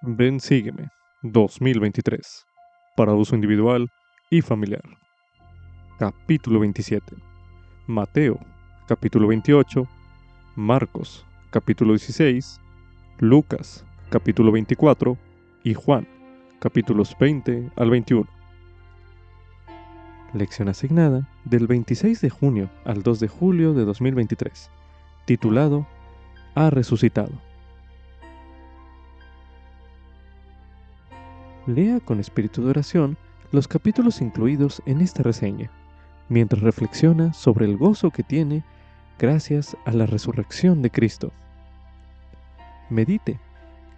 Ven, sígueme 2023 para uso individual y familiar. Capítulo 27. Mateo, capítulo 28. Marcos, capítulo 16. Lucas, capítulo 24. Y Juan, capítulos 20 al 21. Lección asignada del 26 de junio al 2 de julio de 2023. Titulado Ha resucitado. Lea con espíritu de oración los capítulos incluidos en esta reseña, mientras reflexiona sobre el gozo que tiene gracias a la resurrección de Cristo. Medite,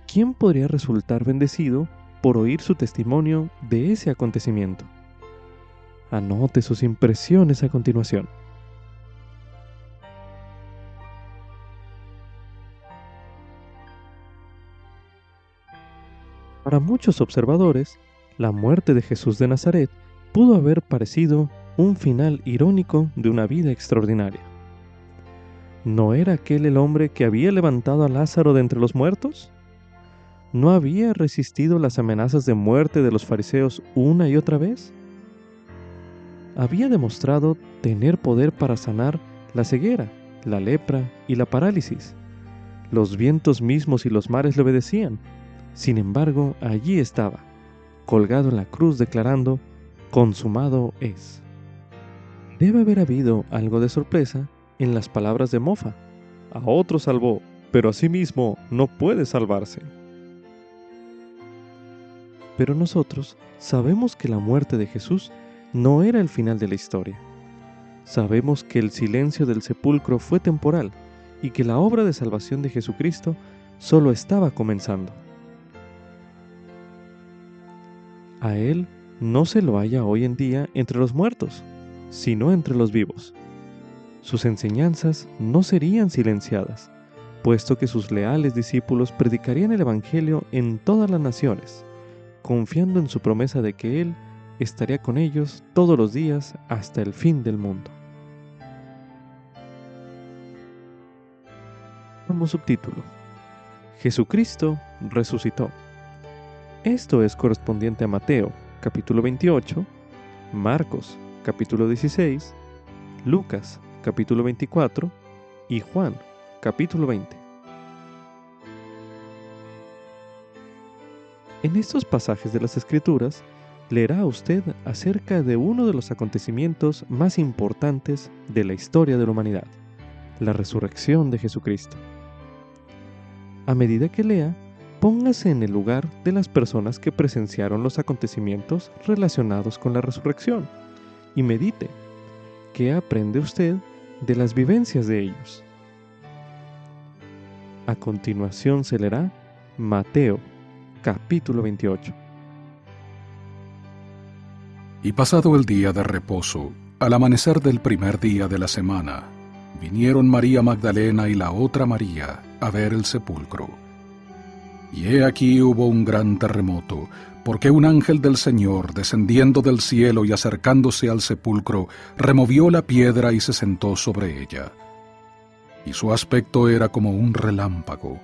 ¿quién podría resultar bendecido por oír su testimonio de ese acontecimiento? Anote sus impresiones a continuación. Para muchos observadores, la muerte de Jesús de Nazaret pudo haber parecido un final irónico de una vida extraordinaria. ¿No era aquel el hombre que había levantado a Lázaro de entre los muertos? ¿No había resistido las amenazas de muerte de los fariseos una y otra vez? Había demostrado tener poder para sanar la ceguera, la lepra y la parálisis. Los vientos mismos y los mares le obedecían. Sin embargo, allí estaba, colgado en la cruz declarando, consumado es. Debe haber habido algo de sorpresa en las palabras de mofa. A otro salvó, pero a sí mismo no puede salvarse. Pero nosotros sabemos que la muerte de Jesús no era el final de la historia. Sabemos que el silencio del sepulcro fue temporal y que la obra de salvación de Jesucristo solo estaba comenzando. A Él no se lo halla hoy en día entre los muertos, sino entre los vivos. Sus enseñanzas no serían silenciadas, puesto que sus leales discípulos predicarían el Evangelio en todas las naciones, confiando en su promesa de que Él estaría con ellos todos los días hasta el fin del mundo. Como subtítulo: Jesucristo resucitó. Esto es correspondiente a Mateo, capítulo 28, Marcos, capítulo 16, Lucas, capítulo 24 y Juan, capítulo 20. En estos pasajes de las Escrituras, leerá usted acerca de uno de los acontecimientos más importantes de la historia de la humanidad, la resurrección de Jesucristo. A medida que lea, póngase en el lugar de las personas que presenciaron los acontecimientos relacionados con la resurrección y medite qué aprende usted de las vivencias de ellos. A continuación se leerá Mateo, capítulo 28. Y pasado el día de reposo, al amanecer del primer día de la semana, vinieron María Magdalena y la otra María a ver el sepulcro. Y he aquí hubo un gran terremoto, porque un ángel del Señor, descendiendo del cielo y acercándose al sepulcro, removió la piedra y se sentó sobre ella. Y su aspecto era como un relámpago,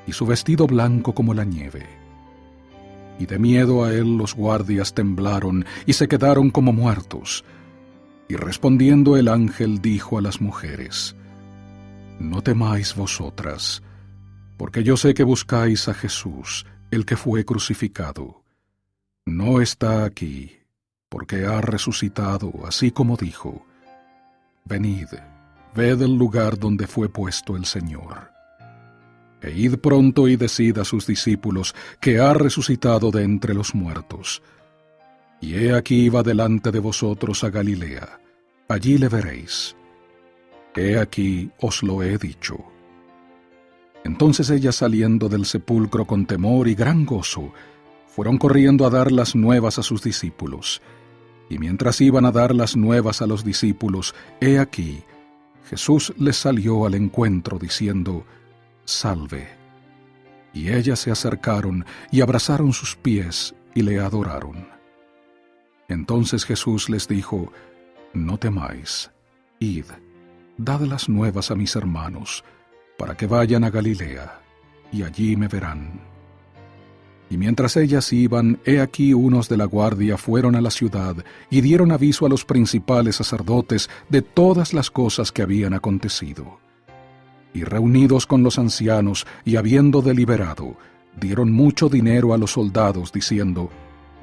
y su vestido blanco como la nieve. Y de miedo a él los guardias temblaron y se quedaron como muertos. Y respondiendo el ángel dijo a las mujeres: No temáis vosotras, porque yo sé que buscáis a Jesús, el que fue crucificado. No está aquí, porque ha resucitado, así como dijo. Venid, ved el lugar donde fue puesto el Señor. E id pronto y decid a sus discípulos que ha resucitado de entre los muertos. Y he aquí va delante de vosotros a Galilea, allí le veréis. He aquí os lo he dicho. Entonces ellas, saliendo del sepulcro con temor y gran gozo, fueron corriendo a dar las nuevas a sus discípulos. Y mientras iban a dar las nuevas a los discípulos, he aquí, Jesús les salió al encuentro diciendo: Salve. Y ellas se acercaron y abrazaron sus pies y le adoraron. Entonces Jesús les dijo: No temáis, id, dad las nuevas a mis hermanos, para que vayan a Galilea, y allí me verán. Y mientras ellas iban, he aquí unos de la guardia fueron a la ciudad y dieron aviso a los principales sacerdotes de todas las cosas que habían acontecido. Y reunidos con los ancianos y habiendo deliberado, dieron mucho dinero a los soldados, diciendo: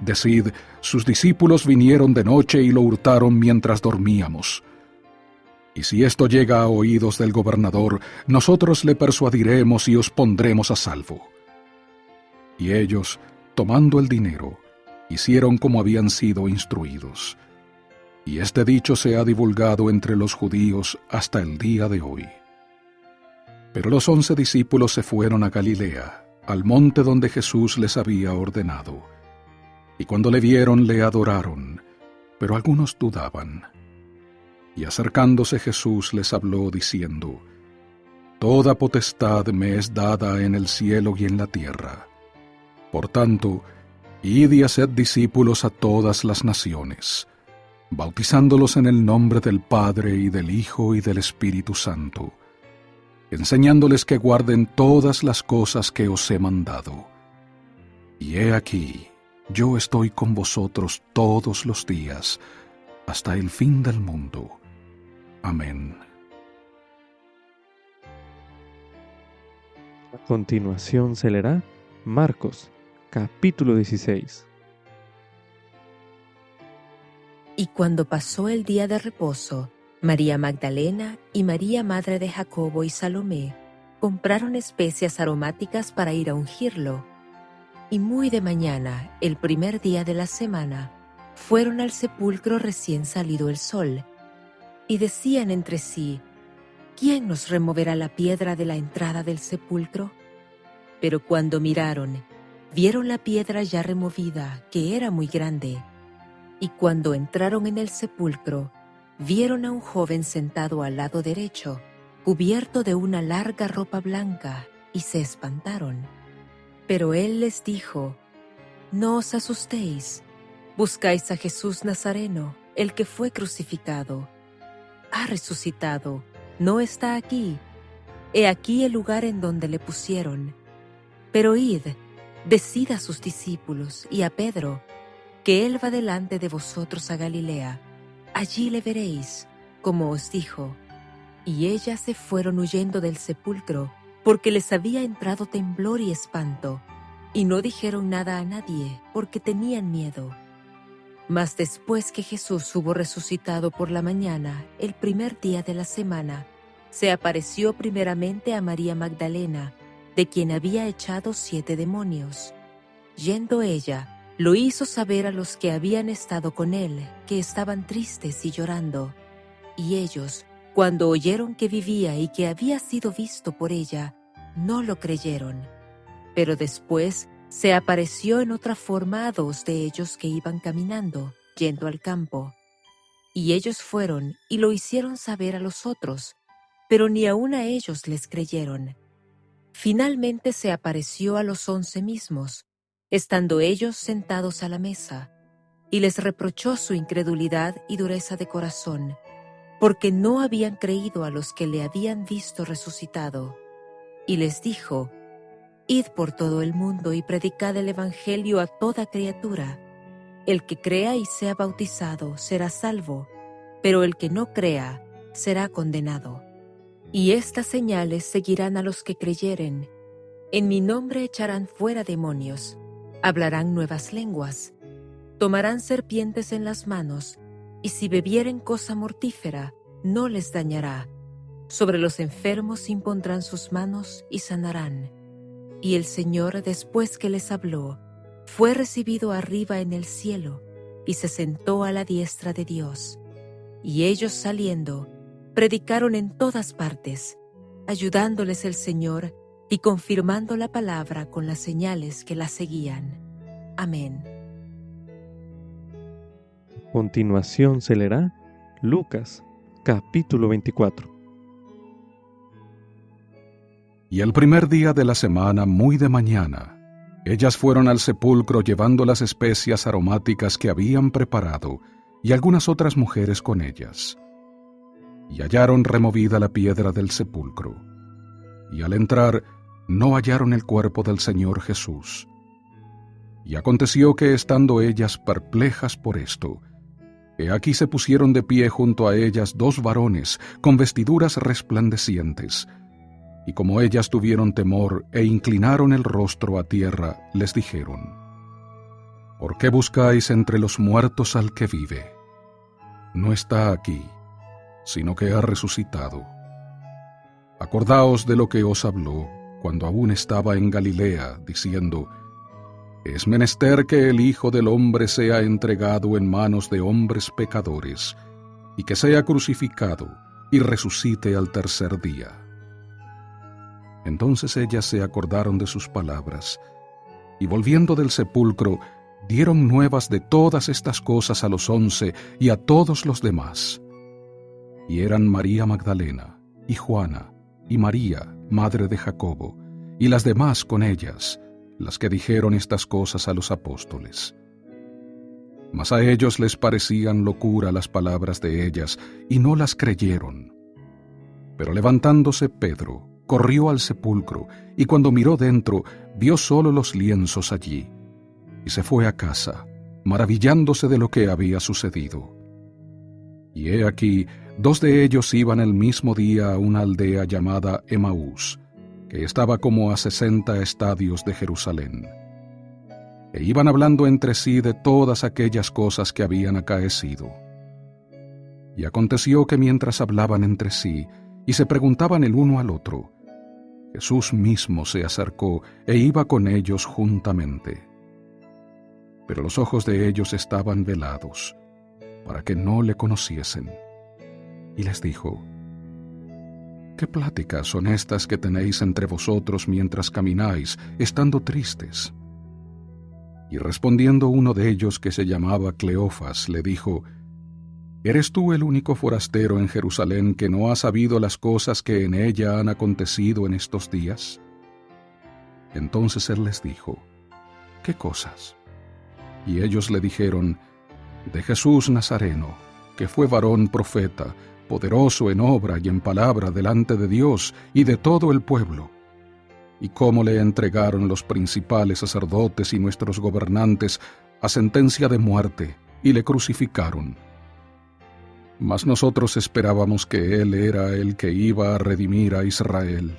Decid, sus discípulos vinieron de noche y lo hurtaron mientras dormíamos. Y si esto llega a oídos del gobernador, nosotros le persuadiremos y os pondremos a salvo. Y ellos, tomando el dinero, hicieron como habían sido instruidos. Y este dicho se ha divulgado entre los judíos hasta el día de hoy. Pero los 11 discípulos se fueron a Galilea, al monte donde Jesús les había ordenado. Y cuando le vieron, le adoraron, pero algunos dudaban. Y acercándose Jesús les habló diciendo: Toda potestad me es dada en el cielo y en la tierra. Por tanto, id y haced discípulos a todas las naciones, bautizándolos en el nombre del Padre y del Hijo y del Espíritu Santo, enseñándoles que guarden todas las cosas que os he mandado. Y he aquí, yo estoy con vosotros todos los días, hasta el fin del mundo. Amén. A continuación se leerá Marcos, capítulo 16. Y cuando pasó el día de reposo, María Magdalena y María, madre de Jacobo y Salomé, compraron especias aromáticas para ir a ungirlo. Y muy de mañana, el primer día de la semana, fueron al sepulcro recién salido el sol, y decían entre sí: ¿Quién nos removerá la piedra de la entrada del sepulcro? Pero cuando miraron, vieron la piedra ya removida, que era muy grande. Y cuando entraron en el sepulcro, vieron a un joven sentado al lado derecho, cubierto de una larga ropa blanca, y se espantaron. Pero él les dijo: No os asustéis, buscáis a Jesús Nazareno, el que fue crucificado. Ha resucitado, no está aquí. He aquí el lugar en donde le pusieron. Pero id, decid a sus discípulos y a Pedro, que él va delante de vosotros a Galilea. Allí le veréis, como os dijo. Y ellas se fueron huyendo del sepulcro, porque les había entrado temblor y espanto, y no dijeron nada a nadie, porque tenían miedo. Mas después que Jesús hubo resucitado por la mañana, el primer día de la semana, se apareció primeramente a María Magdalena, de quien había echado 7 demonios. Yendo ella, lo hizo saber a los que habían estado con él, que estaban tristes y llorando. Y ellos, cuando oyeron que vivía y que había sido visto por ella, no lo creyeron. Pero después se apareció en otra forma a 2 de ellos que iban caminando, yendo al campo. Y ellos fueron y lo hicieron saber a los otros, pero ni aun a ellos les creyeron. Finalmente se apareció a los 11 mismos, estando ellos sentados a la mesa, y les reprochó su incredulidad y dureza de corazón, porque no habían creído a los que le habían visto resucitado. Y les dijo: Id por todo el mundo y predicad el Evangelio a toda criatura. El que crea y sea bautizado será salvo, pero el que no crea será condenado. Y estas señales seguirán a los que creyeren. En mi nombre echarán fuera demonios, hablarán nuevas lenguas, tomarán serpientes en las manos, y si bebieren cosa mortífera, no les dañará. Sobre los enfermos impondrán sus manos y sanarán. Y el Señor, después que les habló, fue recibido arriba en el cielo, y se sentó a la diestra de Dios. Y ellos saliendo, predicaron en todas partes, ayudándoles el Señor y confirmando la palabra con las señales que la seguían. Amén. A continuación se leerá Lucas, capítulo 24. Y el primer día de la semana, muy de mañana, ellas fueron al sepulcro llevando las especias aromáticas que habían preparado, y algunas otras mujeres con ellas. Y hallaron removida la piedra del sepulcro. Y al entrar, no hallaron el cuerpo del Señor Jesús. Y aconteció que estando ellas perplejas por esto, he aquí se pusieron de pie junto a ellas 2 varones con vestiduras resplandecientes, y como ellas tuvieron temor e inclinaron el rostro a tierra, les dijeron: ¿Por qué buscáis entre los muertos al que vive? No está aquí, sino que ha resucitado. Acordaos de lo que os habló cuando aún estaba en Galilea, diciendo: es menester que el Hijo del Hombre sea entregado en manos de hombres pecadores, y que sea crucificado, y resucite al tercer día. Entonces ellas se acordaron de sus palabras, y volviendo del sepulcro, dieron nuevas de todas estas cosas a los 11 y a todos los demás. Y eran María Magdalena, y Juana, y María, madre de Jacobo, y las demás con ellas, las que dijeron estas cosas a los apóstoles. Mas a ellos les parecían locura las palabras de ellas, y no las creyeron. Pero levantándose Pedro, corrió al sepulcro, y cuando miró dentro, vio solo los lienzos allí, y se fue a casa, maravillándose de lo que había sucedido. Y he aquí, 2 de ellos iban el mismo día a una aldea llamada Emaús, que estaba como a 60 estadios de Jerusalén. E iban hablando entre sí de todas aquellas cosas que habían acaecido. Y aconteció que mientras hablaban entre sí, y se preguntaban el uno al otro, Jesús mismo se acercó e iba con ellos juntamente. Pero los ojos de ellos estaban velados, para que no le conociesen. Y les dijo: ¿qué pláticas son estas que tenéis entre vosotros mientras camináis, estando tristes? Y respondiendo uno de ellos, que se llamaba Cleofas, le dijo: ¿eres tú el único forastero en Jerusalén que no ha sabido las cosas que en ella han acontecido en estos días? Entonces él les dijo: ¿qué cosas? Y ellos le dijeron: de Jesús Nazareno, que fue varón profeta, poderoso en obra y en palabra delante de Dios y de todo el pueblo, y cómo le entregaron los principales sacerdotes y nuestros gobernantes a sentencia de muerte, y le crucificaron. Mas nosotros esperábamos que él era el que iba a redimir a Israel.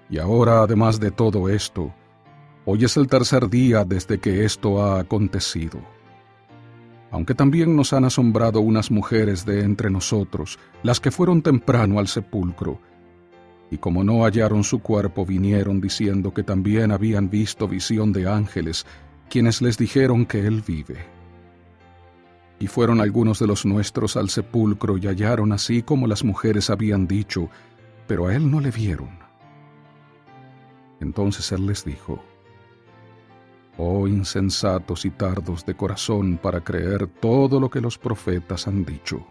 Y ahora, además de todo esto, hoy es el tercer día desde que esto ha acontecido. Aunque también nos han asombrado unas mujeres de entre nosotros, las que fueron temprano al sepulcro, y como no hallaron su cuerpo, vinieron diciendo que también habían visto visión de ángeles, quienes les dijeron que él vive. Y fueron algunos de los nuestros al sepulcro y hallaron así como las mujeres habían dicho, pero a él no le vieron. Entonces él les dijo: oh insensatos y tardos de corazón para creer todo lo que los profetas han dicho.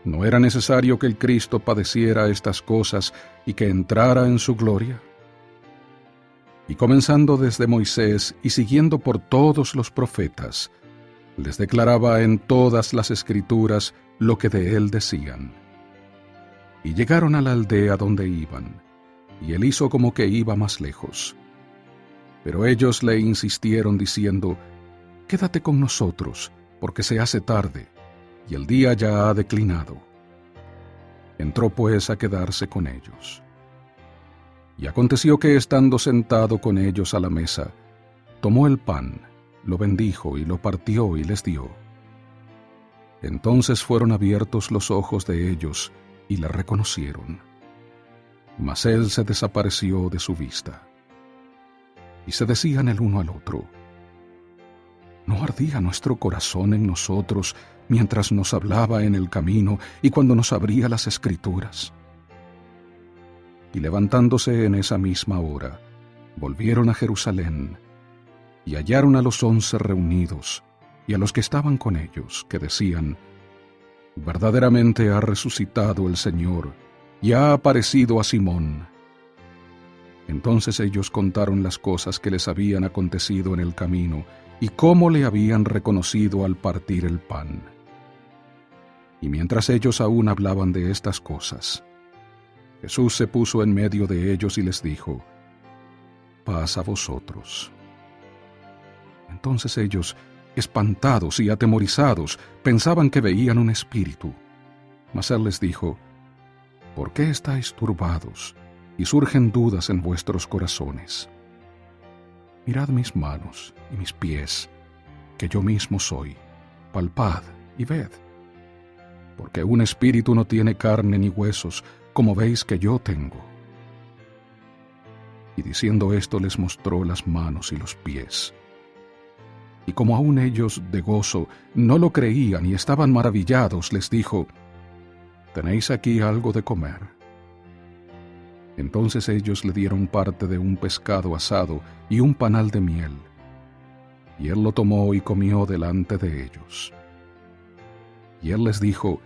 ¿No era necesario que el Cristo padeciera estas cosas y que entrara en su gloria? Y comenzando desde Moisés y siguiendo por todos los profetas, les declaraba en todas las Escrituras lo que de él decían. Y llegaron a la aldea donde iban, y él hizo como que iba más lejos. Pero ellos le insistieron diciendo: quédate con nosotros, porque se hace tarde, y el día ya ha declinado. Entró pues a quedarse con ellos. Y aconteció que estando sentado con ellos a la mesa, tomó el pan, lo bendijo y lo partió y les dio. Entonces fueron abiertos los ojos de ellos y le reconocieron. Mas él se desapareció de su vista. Y se decían el uno al otro: ¿no ardía nuestro corazón en nosotros mientras nos hablaba en el camino y cuando nos abría las Escrituras? Y levantándose en esa misma hora, volvieron a Jerusalén, y hallaron a los 11 reunidos, y a los que estaban con ellos, que decían: verdaderamente ha resucitado el Señor, y ha aparecido a Simón. Entonces ellos contaron las cosas que les habían acontecido en el camino, y cómo le habían reconocido al partir el pan. Y mientras ellos aún hablaban de estas cosas, Jesús se puso en medio de ellos y les dijo: paz a vosotros. Entonces ellos, espantados y atemorizados, pensaban que veían un espíritu. Mas él les dijo: ¿Por qué estáis turbados y surgen dudas en vuestros corazones? Mirad mis manos y mis pies, que yo mismo soy. Palpad y ved. Porque un espíritu no tiene carne ni huesos, como veis que yo tengo. Y diciendo esto les mostró las manos y los pies. Y como aún ellos de gozo no lo creían y estaban maravillados, les dijo: ¿Tenéis aquí algo de comer? Entonces ellos le dieron parte de un pescado asado y un panal de miel. Y él lo tomó y comió delante de ellos. Y él les dijo: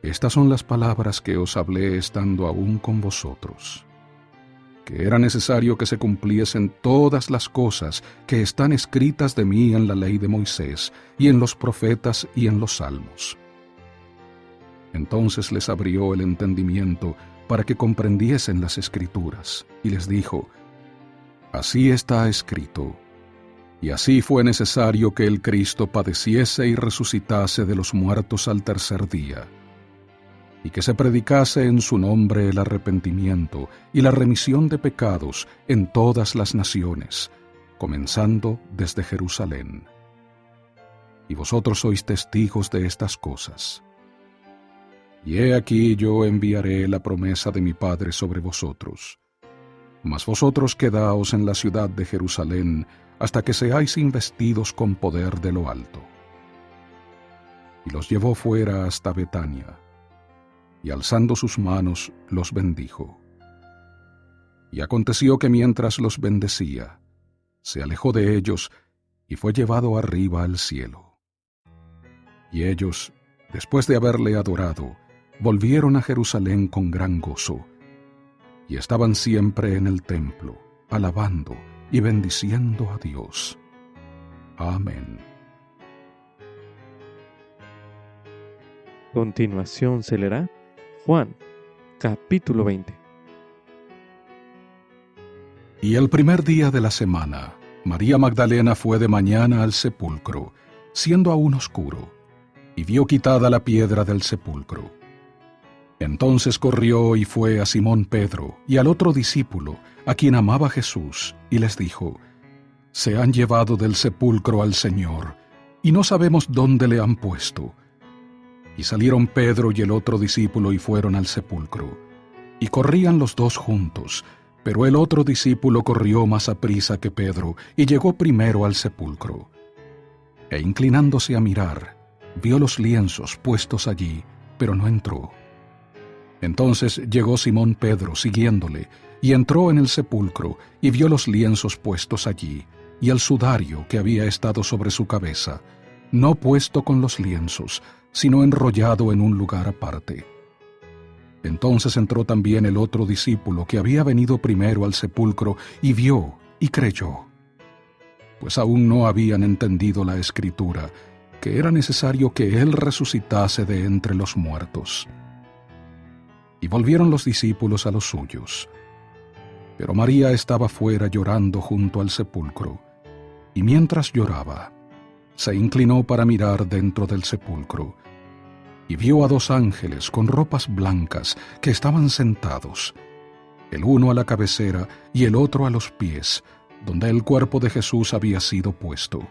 Estas son las palabras que os hablé estando aún con vosotros, que era necesario que se cumpliesen todas las cosas que están escritas de mí en la ley de Moisés, y en los profetas y en los salmos. Entonces les abrió el entendimiento para que comprendiesen las Escrituras, y les dijo: Así está escrito, y así fue necesario que el Cristo padeciese y resucitase de los muertos al tercer día, y que se predicase en su nombre el arrepentimiento y la remisión de pecados en todas las naciones, comenzando desde Jerusalén. Y vosotros sois testigos de estas cosas. Y he aquí yo enviaré la promesa de mi Padre sobre vosotros. Mas vosotros quedaos en la ciudad de Jerusalén hasta que seáis investidos con poder de lo alto. Y los llevó fuera hasta Betania, y alzando sus manos los bendijo. Y aconteció que mientras los bendecía, se alejó de ellos y fue llevado arriba al cielo. Y ellos, después de haberle adorado, volvieron a Jerusalén con gran gozo, y estaban siempre en el templo, alabando y bendiciendo a Dios. Amén. Continuación se leerá Juan, capítulo 20. Y el primer día de la semana, María Magdalena fue de mañana al sepulcro, siendo aún oscuro, y vio quitada la piedra del sepulcro. Entonces corrió y fue a Simón Pedro y al otro discípulo, a quien amaba Jesús, y les dijo: Se han llevado del sepulcro al Señor, y no sabemos dónde le han puesto. Y salieron Pedro y el otro discípulo y fueron al sepulcro. Y corrían los dos juntos, pero el otro discípulo corrió más aprisa que Pedro, y llegó primero al sepulcro. E inclinándose a mirar, vio los lienzos puestos allí, pero no entró. Entonces llegó Simón Pedro siguiéndole, y entró en el sepulcro, y vio los lienzos puestos allí, y el sudario que había estado sobre su cabeza, no puesto con los lienzos, sino enrollado en un lugar aparte. Entonces entró también el otro discípulo que había venido primero al sepulcro, y vio y creyó, pues aún no habían entendido la Escritura, que era necesario que él resucitase de entre los muertos. Y volvieron los discípulos a los suyos. Pero María estaba fuera llorando junto al sepulcro, y mientras lloraba, se inclinó para mirar dentro del sepulcro, y vio a dos ángeles con ropas blancas que estaban sentados, el uno a la cabecera y el otro a los pies, donde el cuerpo de Jesús había sido puesto.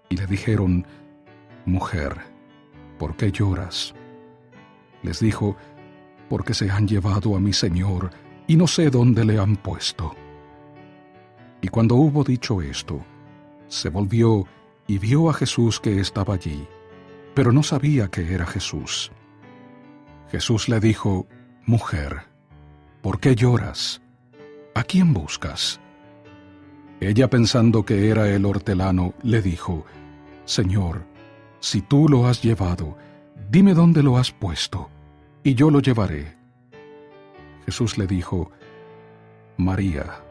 Y le dijeron: Mujer, ¿por qué lloras? Les dijo: Porque se han llevado a mi Señor, y no sé dónde le han puesto. Y cuando hubo dicho esto, se volvió y vio a Jesús que estaba allí, pero no sabía que era Jesús. Jesús le dijo: Mujer, ¿por qué lloras? ¿A quién buscas? Ella, pensando que era el hortelano, le dijo: Señor, si tú lo has llevado, dime dónde lo has puesto, y yo lo llevaré. Jesús le dijo: María.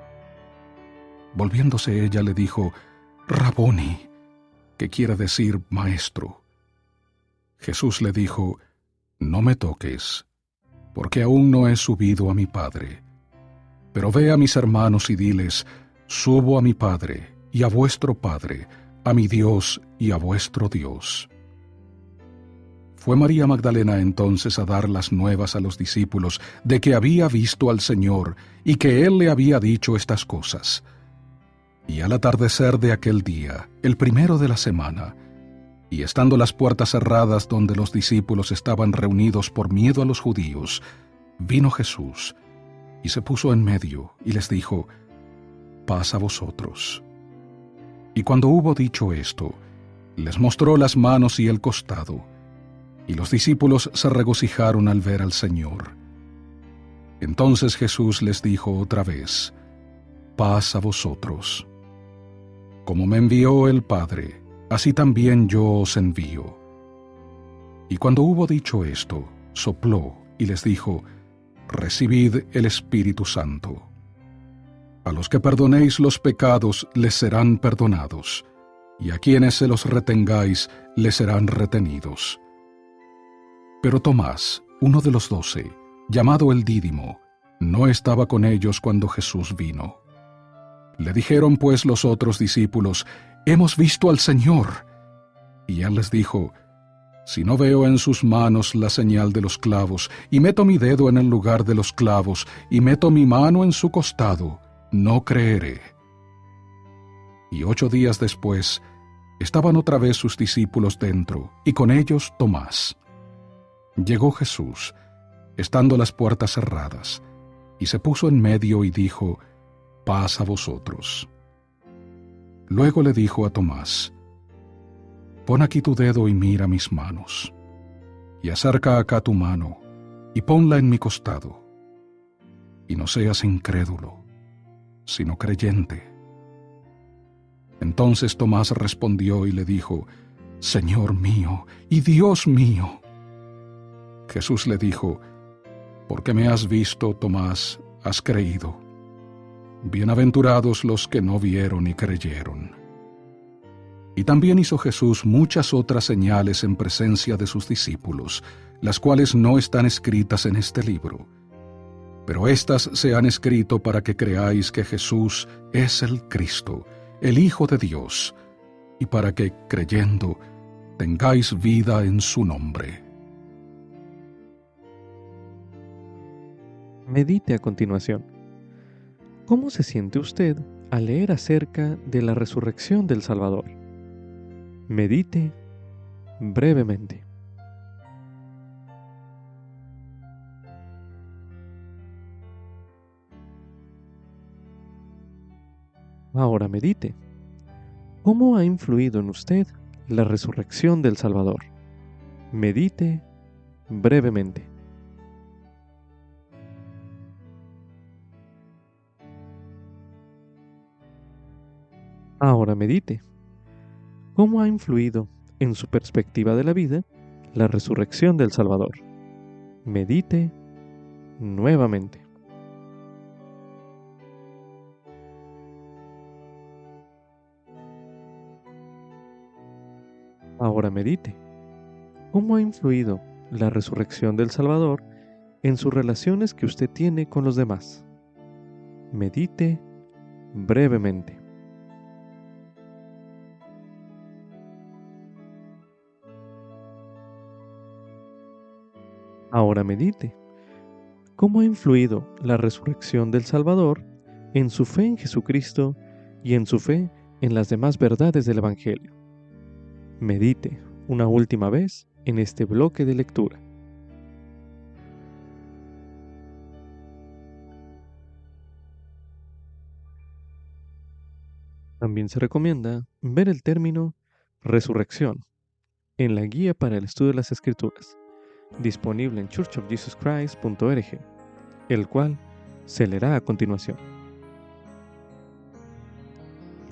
Volviéndose ella le dijo: Raboni, que quiere decir maestro. Jesús le dijo: No me toques, porque aún no he subido a mi Padre. Pero ve a mis hermanos y diles: Subo a mi Padre y a vuestro Padre, a mi Dios y a vuestro Dios». Fue María Magdalena entonces a dar las nuevas a los discípulos de que había visto al Señor y que Él le había dicho estas cosas. Y al atardecer de aquel día, el primero de la semana, y estando las puertas cerradas donde los discípulos estaban reunidos por miedo a los judíos, vino Jesús, y se puso en medio, y les dijo: «Paz a vosotros». Y cuando hubo dicho esto, les mostró las manos y el costado, y los discípulos se regocijaron al ver al Señor. Entonces Jesús les dijo otra vez: «Paz a vosotros. Como me envió el Padre, así también yo os envío». Y cuando hubo dicho esto, sopló y les dijo: «Recibid el Espíritu Santo. A los que perdonéis los pecados les serán perdonados, y a quienes se los retengáis les serán retenidos». Pero Tomás, uno de los 12, llamado el Dídimo, no estaba con ellos cuando Jesús vino. Le dijeron pues los otros discípulos: «Hemos visto al Señor». Y él les dijo: «Si no veo en sus manos la señal de los clavos, y meto mi dedo en el lugar de los clavos, y meto mi mano en su costado, no creeré». Y 8 días después, estaban otra vez sus discípulos dentro, y con ellos Tomás. Llegó Jesús, estando las puertas cerradas, y se puso en medio y dijo: «Paz a vosotros». Luego le dijo a Tomás: «Pon aquí tu dedo y mira mis manos, y acerca acá tu mano, y ponla en mi costado, y no seas incrédulo, sino creyente». Entonces Tomás respondió y le dijo: «Señor mío y Dios mío». Jesús le dijo: «Porque me has visto, Tomás, has creído. Bienaventurados los que no vieron y creyeron». Y también hizo Jesús muchas otras señales en presencia de sus discípulos, las cuales no están escritas en este libro. Pero éstas se han escrito para que creáis que Jesús es el Cristo, el Hijo de Dios, y para que, creyendo, tengáis vida en su nombre. Medite a continuación. ¿Cómo se siente usted al leer acerca de la resurrección del Salvador? Medite brevemente. Ahora medite. ¿Cómo ha influido en usted la resurrección del Salvador? Medite brevemente. Ahora medite. ¿Cómo ha influido en su perspectiva de la vida la resurrección del Salvador? Medite nuevamente. Ahora medite. ¿Cómo ha influido la resurrección del Salvador en sus relaciones que usted tiene con los demás? Medite brevemente. Ahora medite. ¿Cómo ha influido la resurrección del Salvador en su fe en Jesucristo y en su fe en las demás verdades del Evangelio? Medite una última vez en este bloque de lectura. También se recomienda ver el término resurrección en la guía para el estudio de las Escrituras, disponible en churchofjesuschrist.org, el cual se leerá a continuación.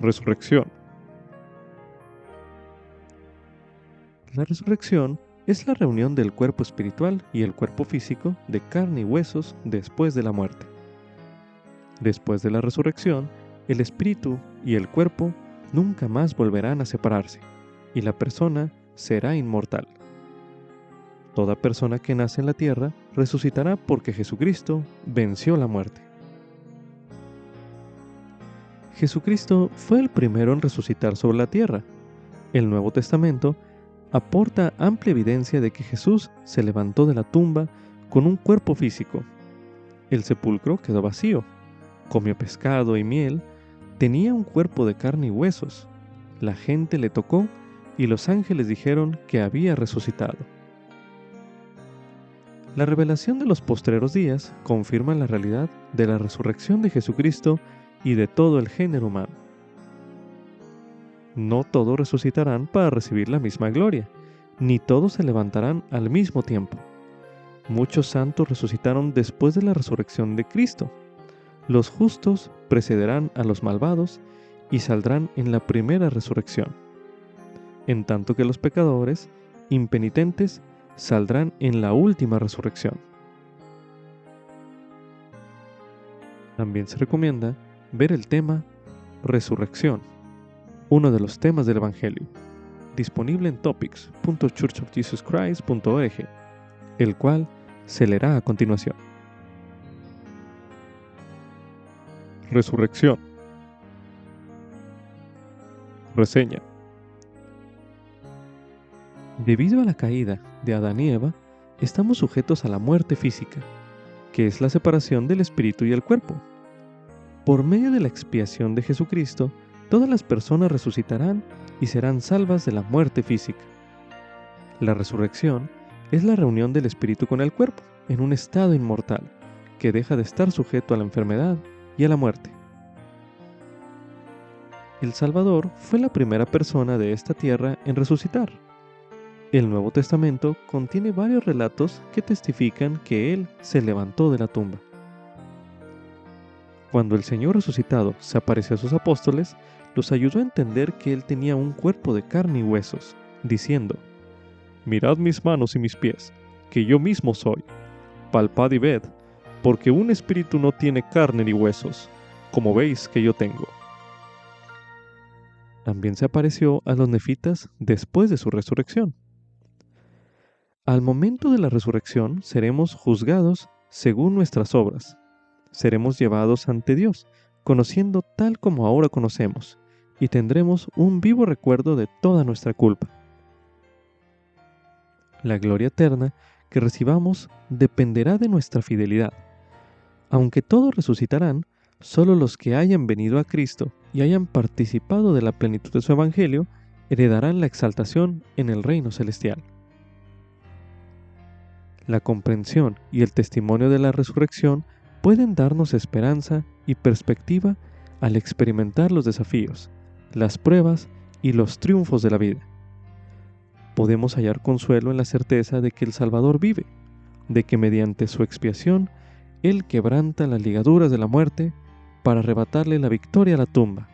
Resurrección. La resurrección es la reunión del cuerpo espiritual y el cuerpo físico de carne y huesos después de la muerte. Después de la resurrección, el espíritu y el cuerpo nunca más volverán a separarse, y la persona será inmortal. Toda persona que nace en la tierra resucitará porque Jesucristo venció la muerte. Jesucristo fue el primero en resucitar sobre la tierra. El Nuevo Testamento aporta amplia evidencia de que Jesús se levantó de la tumba con un cuerpo físico. El sepulcro quedó vacío, comió pescado y miel, tenía un cuerpo de carne y huesos. La gente le tocó y los ángeles dijeron que había resucitado. La revelación de los postreros días confirma la realidad de la resurrección de Jesucristo y de todo el género humano. No todos resucitarán para recibir la misma gloria, ni todos se levantarán al mismo tiempo. Muchos santos resucitaron después de la resurrección de Cristo. Los justos precederán a los malvados y saldrán en la primera resurrección, en tanto que los pecadores, impenitentes, saldrán en la última resurrección. También se recomienda ver el tema Resurrección, uno de los temas del Evangelio, disponible en topics.churchofjesuschrist.org, el cual se leerá a continuación. Resurrección. Reseña. Debido a la caída de Adán y Eva, estamos sujetos a la muerte física, que es la separación del espíritu y el cuerpo. Por medio de la expiación de Jesucristo, todas las personas resucitarán y serán salvas de la muerte física. La resurrección es la reunión del espíritu con el cuerpo en un estado inmortal, que deja de estar sujeto a la enfermedad y a la muerte. El Salvador fue la primera persona de esta tierra en resucitar. El Nuevo Testamento contiene varios relatos que testifican que Él se levantó de la tumba. Cuando el Señor resucitado se apareció a sus apóstoles, los ayudó a entender que Él tenía un cuerpo de carne y huesos, diciendo: «Mirad mis manos y mis pies, que yo mismo soy. Palpad y ved, porque un espíritu no tiene carne ni huesos, como veis que yo tengo». También se apareció a los nefitas después de su resurrección. Al momento de la resurrección seremos juzgados según nuestras obras. Seremos llevados ante Dios, conociendo tal como ahora conocemos, y tendremos un vivo recuerdo de toda nuestra culpa. La gloria eterna que recibamos dependerá de nuestra fidelidad. Aunque todos resucitarán, solo los que hayan venido a Cristo y hayan participado de la plenitud de su Evangelio heredarán la exaltación en el reino celestial. La comprensión y el testimonio de la resurrección pueden darnos esperanza y perspectiva al experimentar los desafíos, las pruebas y los triunfos de la vida. Podemos hallar consuelo en la certeza de que el Salvador vive, de que mediante su expiación Él quebranta las ligaduras de la muerte para arrebatarle la victoria a la tumba,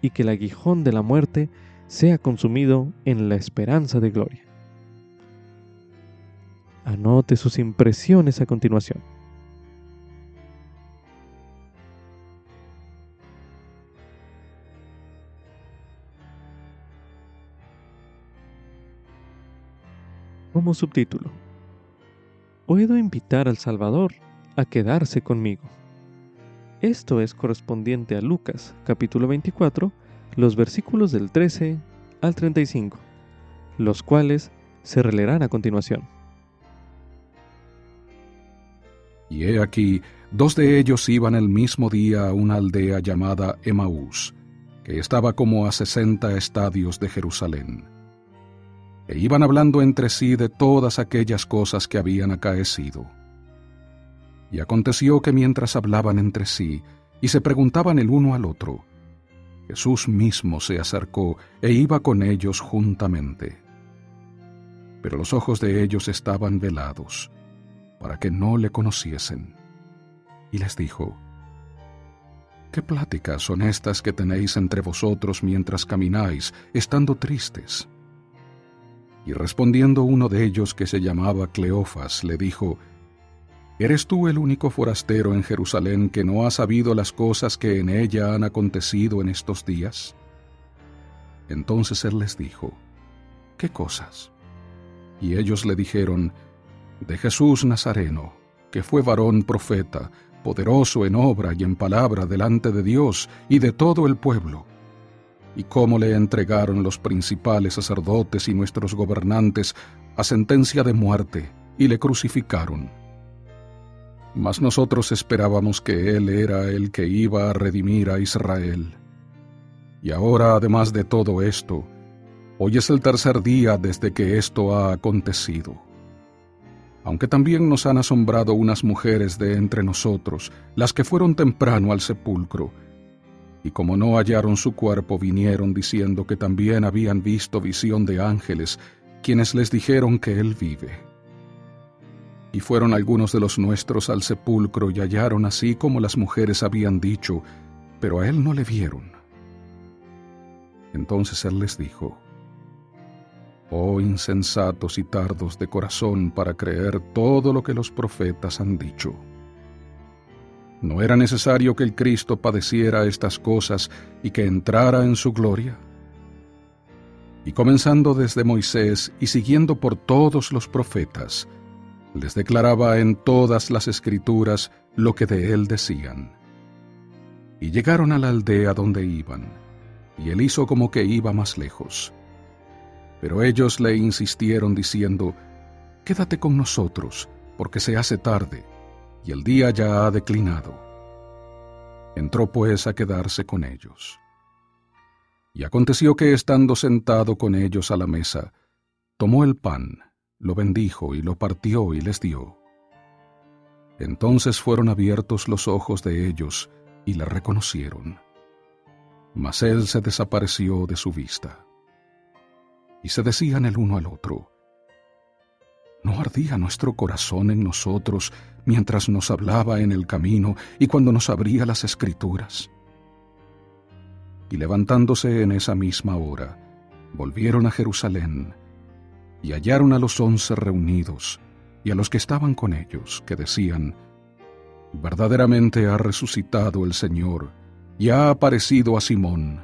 y que el aguijón de la muerte sea consumido en la esperanza de gloria. Anote sus impresiones a continuación. Como subtítulo: puedo invitar al Salvador a quedarse conmigo. Esto es correspondiente a Lucas, capítulo 24, los versículos del 13 al 35, los cuales se releerán a continuación. Y he aquí, 2 de ellos iban el mismo día a una aldea llamada Emaús, que estaba como a 60 estadios de Jerusalén. E iban hablando entre sí de todas aquellas cosas que habían acaecido. Y aconteció que mientras hablaban entre sí, y se preguntaban el uno al otro, Jesús mismo se acercó e iba con ellos juntamente. Pero los ojos de ellos estaban velados, para que no le conociesen. Y les dijo: ¿Qué pláticas son estas que tenéis entre vosotros mientras camináis, estando tristes? Y respondiendo uno de ellos, que se llamaba Cleofas, le dijo: ¿Eres tú el único forastero en Jerusalén que no ha sabido las cosas que en ella han acontecido en estos días? Entonces él les dijo: ¿Qué cosas? Y ellos le dijeron: de Jesús Nazareno, que fue varón profeta, poderoso en obra y en palabra delante de Dios y de todo el pueblo, y cómo le entregaron los principales sacerdotes y nuestros gobernantes a sentencia de muerte, y le crucificaron. Mas nosotros esperábamos que Él era el que iba a redimir a Israel. Y ahora, además de todo esto, hoy es el tercer día desde que esto ha acontecido. Aunque también nos han asombrado unas mujeres de entre nosotros, las que fueron temprano al sepulcro, y como no hallaron su cuerpo, vinieron diciendo que también habían visto visión de ángeles, quienes les dijeron que Él vive. Y fueron algunos de los nuestros al sepulcro y hallaron así como las mujeres habían dicho, pero a Él no le vieron. Entonces Él les dijo: Oh insensatos y tardos de corazón para creer todo lo que los profetas han dicho. ¿No era necesario que el Cristo padeciera estas cosas y que entrara en su gloria? Y comenzando desde Moisés y siguiendo por todos los profetas, les declaraba en todas las Escrituras lo que de él decían. Y llegaron a la aldea donde iban, y él hizo como que iba más lejos. Pero ellos le insistieron diciendo: Quédate con nosotros, porque se hace tarde, y el día ya ha declinado. Entró pues a quedarse con ellos. Y aconteció que estando sentado con ellos a la mesa, tomó el pan, lo bendijo y lo partió y les dio. Entonces fueron abiertos los ojos de ellos y le reconocieron. Mas él se desapareció de su vista. Y se decían el uno al otro: ¿No ardía nuestro corazón en nosotros mientras nos hablaba en el camino y cuando nos abría las Escrituras? Y levantándose en esa misma hora, volvieron a Jerusalén, y hallaron a los 11 reunidos, y a los que estaban con ellos, que decían: Verdaderamente ha resucitado el Señor, y ha aparecido a Simón.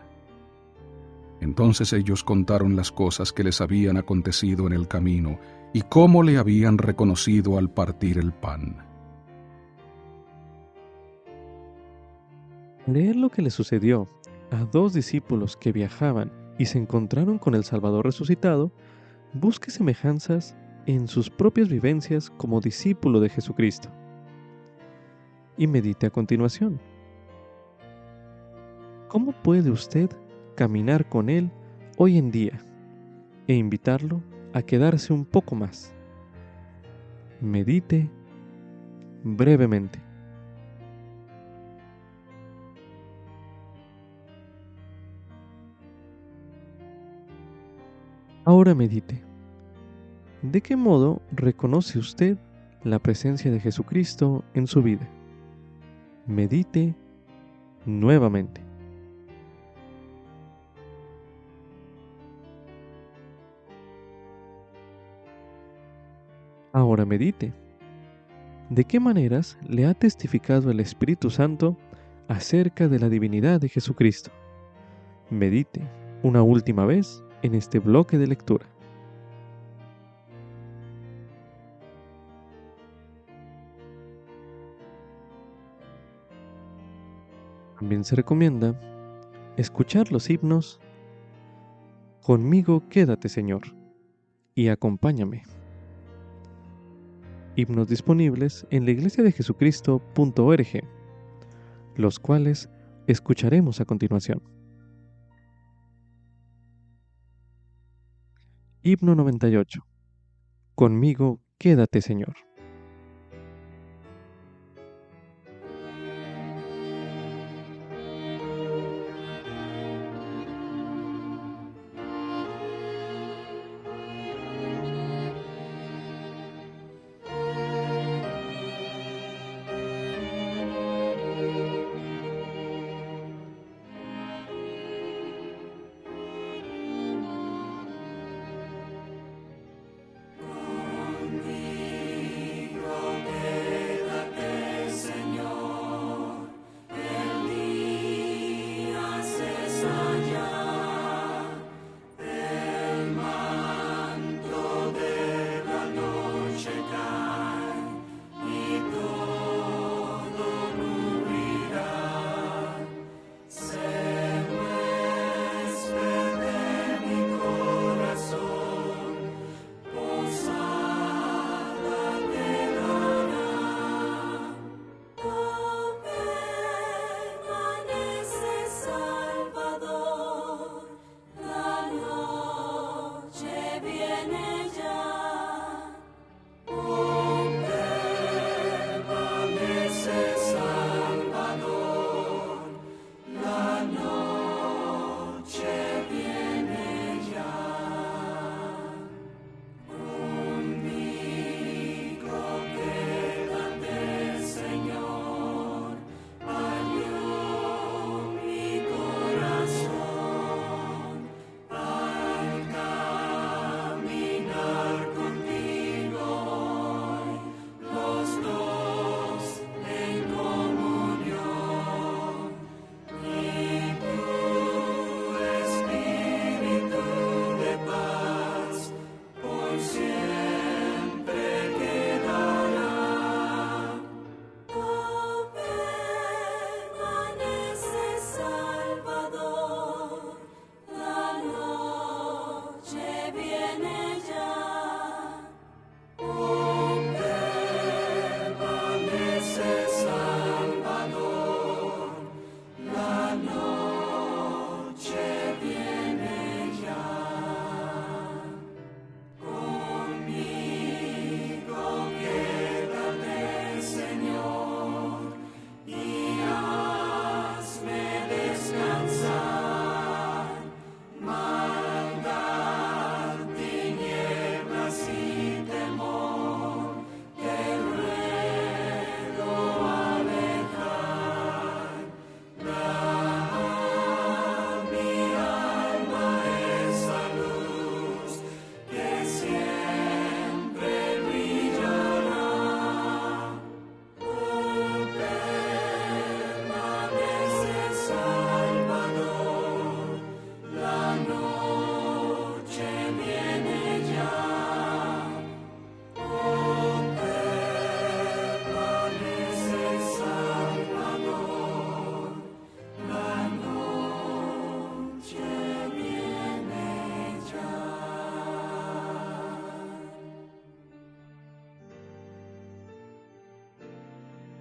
Entonces ellos contaron las cosas que les habían acontecido en el camino, y cómo le habían reconocido al partir el pan. Leer lo que le sucedió a 2 discípulos que viajaban y se encontraron con el Salvador resucitado, busque semejanzas en sus propias vivencias como discípulo de Jesucristo. Y medite a continuación. ¿Cómo puede usted caminar con Él hoy en día e invitarlo a quedarse un poco más? Medite brevemente. Ahora medite. ¿De qué modo reconoce usted la presencia de Jesucristo en su vida? Medite nuevamente. Ahora medite. ¿De qué maneras le ha testificado el Espíritu Santo acerca de la divinidad de Jesucristo? Medite una última vez en este bloque de lectura. También se recomienda escuchar los himnos Conmigo quédate, Señor, y acompáñame. Himnos disponibles en la iglesiadejesucristo.org, los cuales escucharemos a continuación. Himno 98. Conmigo quédate, Señor.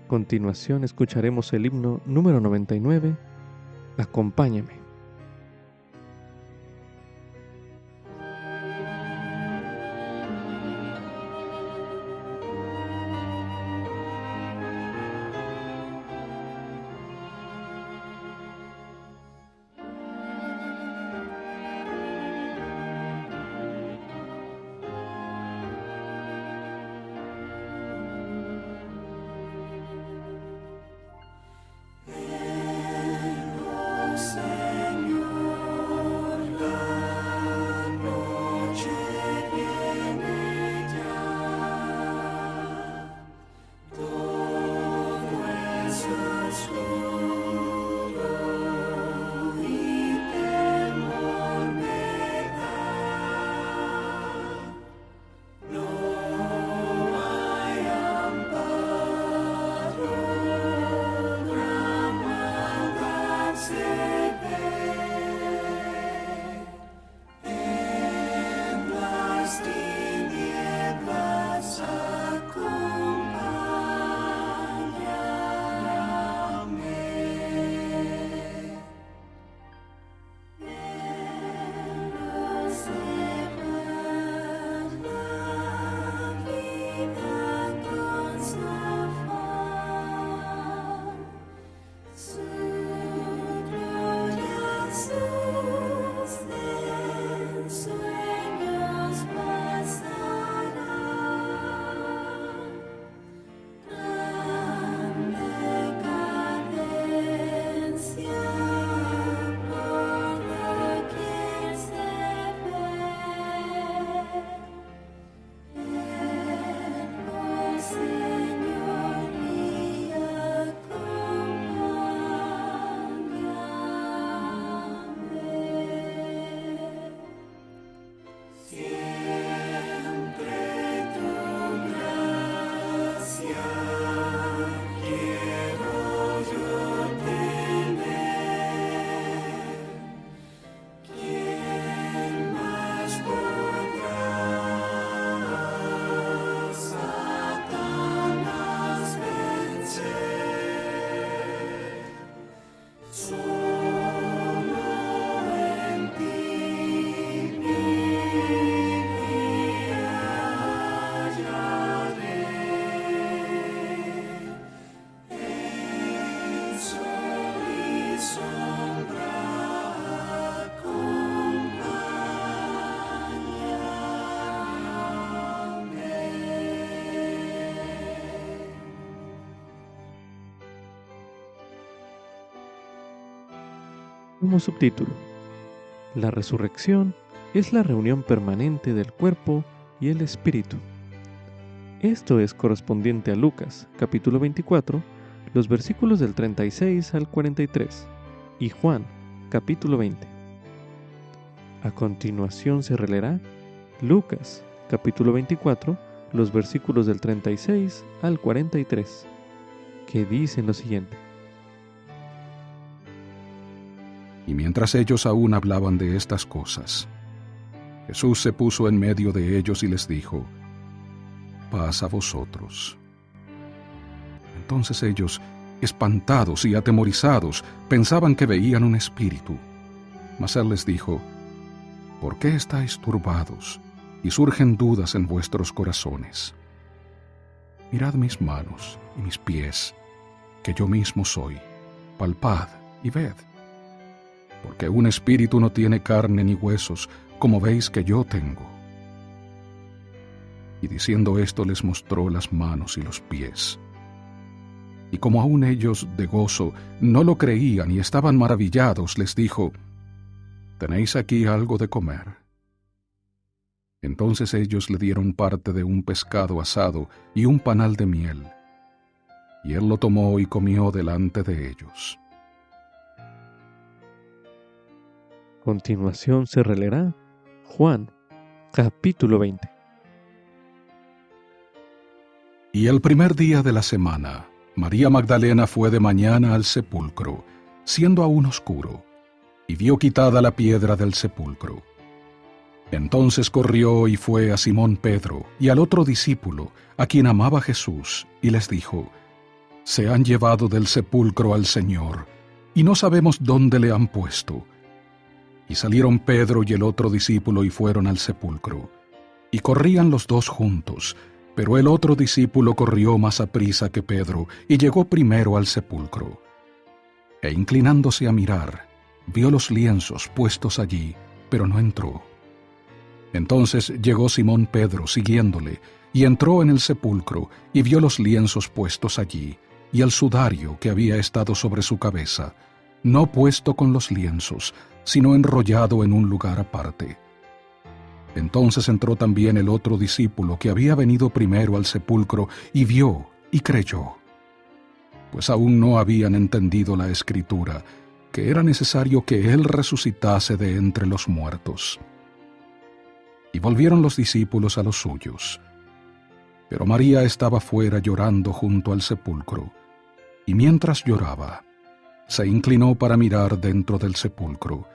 continuación escucharemos el himno número 99, Acompáñame. Como subtítulo: La resurrección es la reunión permanente del cuerpo y el espíritu. Esto es correspondiente a Lucas, capítulo 24, los versículos del 36 al 43, y Juan, capítulo 20. A continuación se releerá Lucas, capítulo 24, los versículos del 36 al 43, que dicen lo siguiente. Y mientras ellos aún hablaban de estas cosas, Jesús se puso en medio de ellos y les dijo: Paz a vosotros. Entonces ellos, espantados y atemorizados, pensaban que veían un espíritu. Mas él les dijo: ¿Por qué estáis turbados y surgen dudas en vuestros corazones? Mirad mis manos y mis pies, que yo mismo soy. Palpad y ved. Porque un espíritu no tiene carne ni huesos, como veis que yo tengo. Y diciendo esto les mostró las manos y los pies. Y como aún ellos de gozo no lo creían y estaban maravillados, les dijo: ¿Tenéis aquí algo de comer? Entonces ellos le dieron parte de un pescado asado y un panal de miel. Y él lo tomó y comió delante de ellos. A continuación se releerá Juan, capítulo 20. Y el primer día de la semana, María Magdalena fue de mañana al sepulcro, siendo aún oscuro, y vio quitada la piedra del sepulcro. Entonces corrió y fue a Simón Pedro y al otro discípulo, a quien amaba Jesús, y les dijo: se han llevado del sepulcro al Señor, y no sabemos dónde le han puesto. Y salieron Pedro y el otro discípulo y fueron al sepulcro. Y corrían los dos juntos, pero el otro discípulo corrió más aprisa que Pedro, y llegó primero al sepulcro. E inclinándose a mirar, vio los lienzos puestos allí, pero no entró. Entonces llegó Simón Pedro siguiéndole, y entró en el sepulcro, y vio los lienzos puestos allí, y el sudario que había estado sobre su cabeza, no puesto con los lienzos, sino enrollado en un lugar aparte. Entonces entró también el otro discípulo que había venido primero al sepulcro, y vio y creyó. Pues aún no habían entendido la Escritura, que era necesario que él resucitase de entre los muertos. Y volvieron los discípulos a los suyos. Pero María estaba fuera llorando junto al sepulcro, y mientras lloraba, se inclinó para mirar dentro del sepulcro,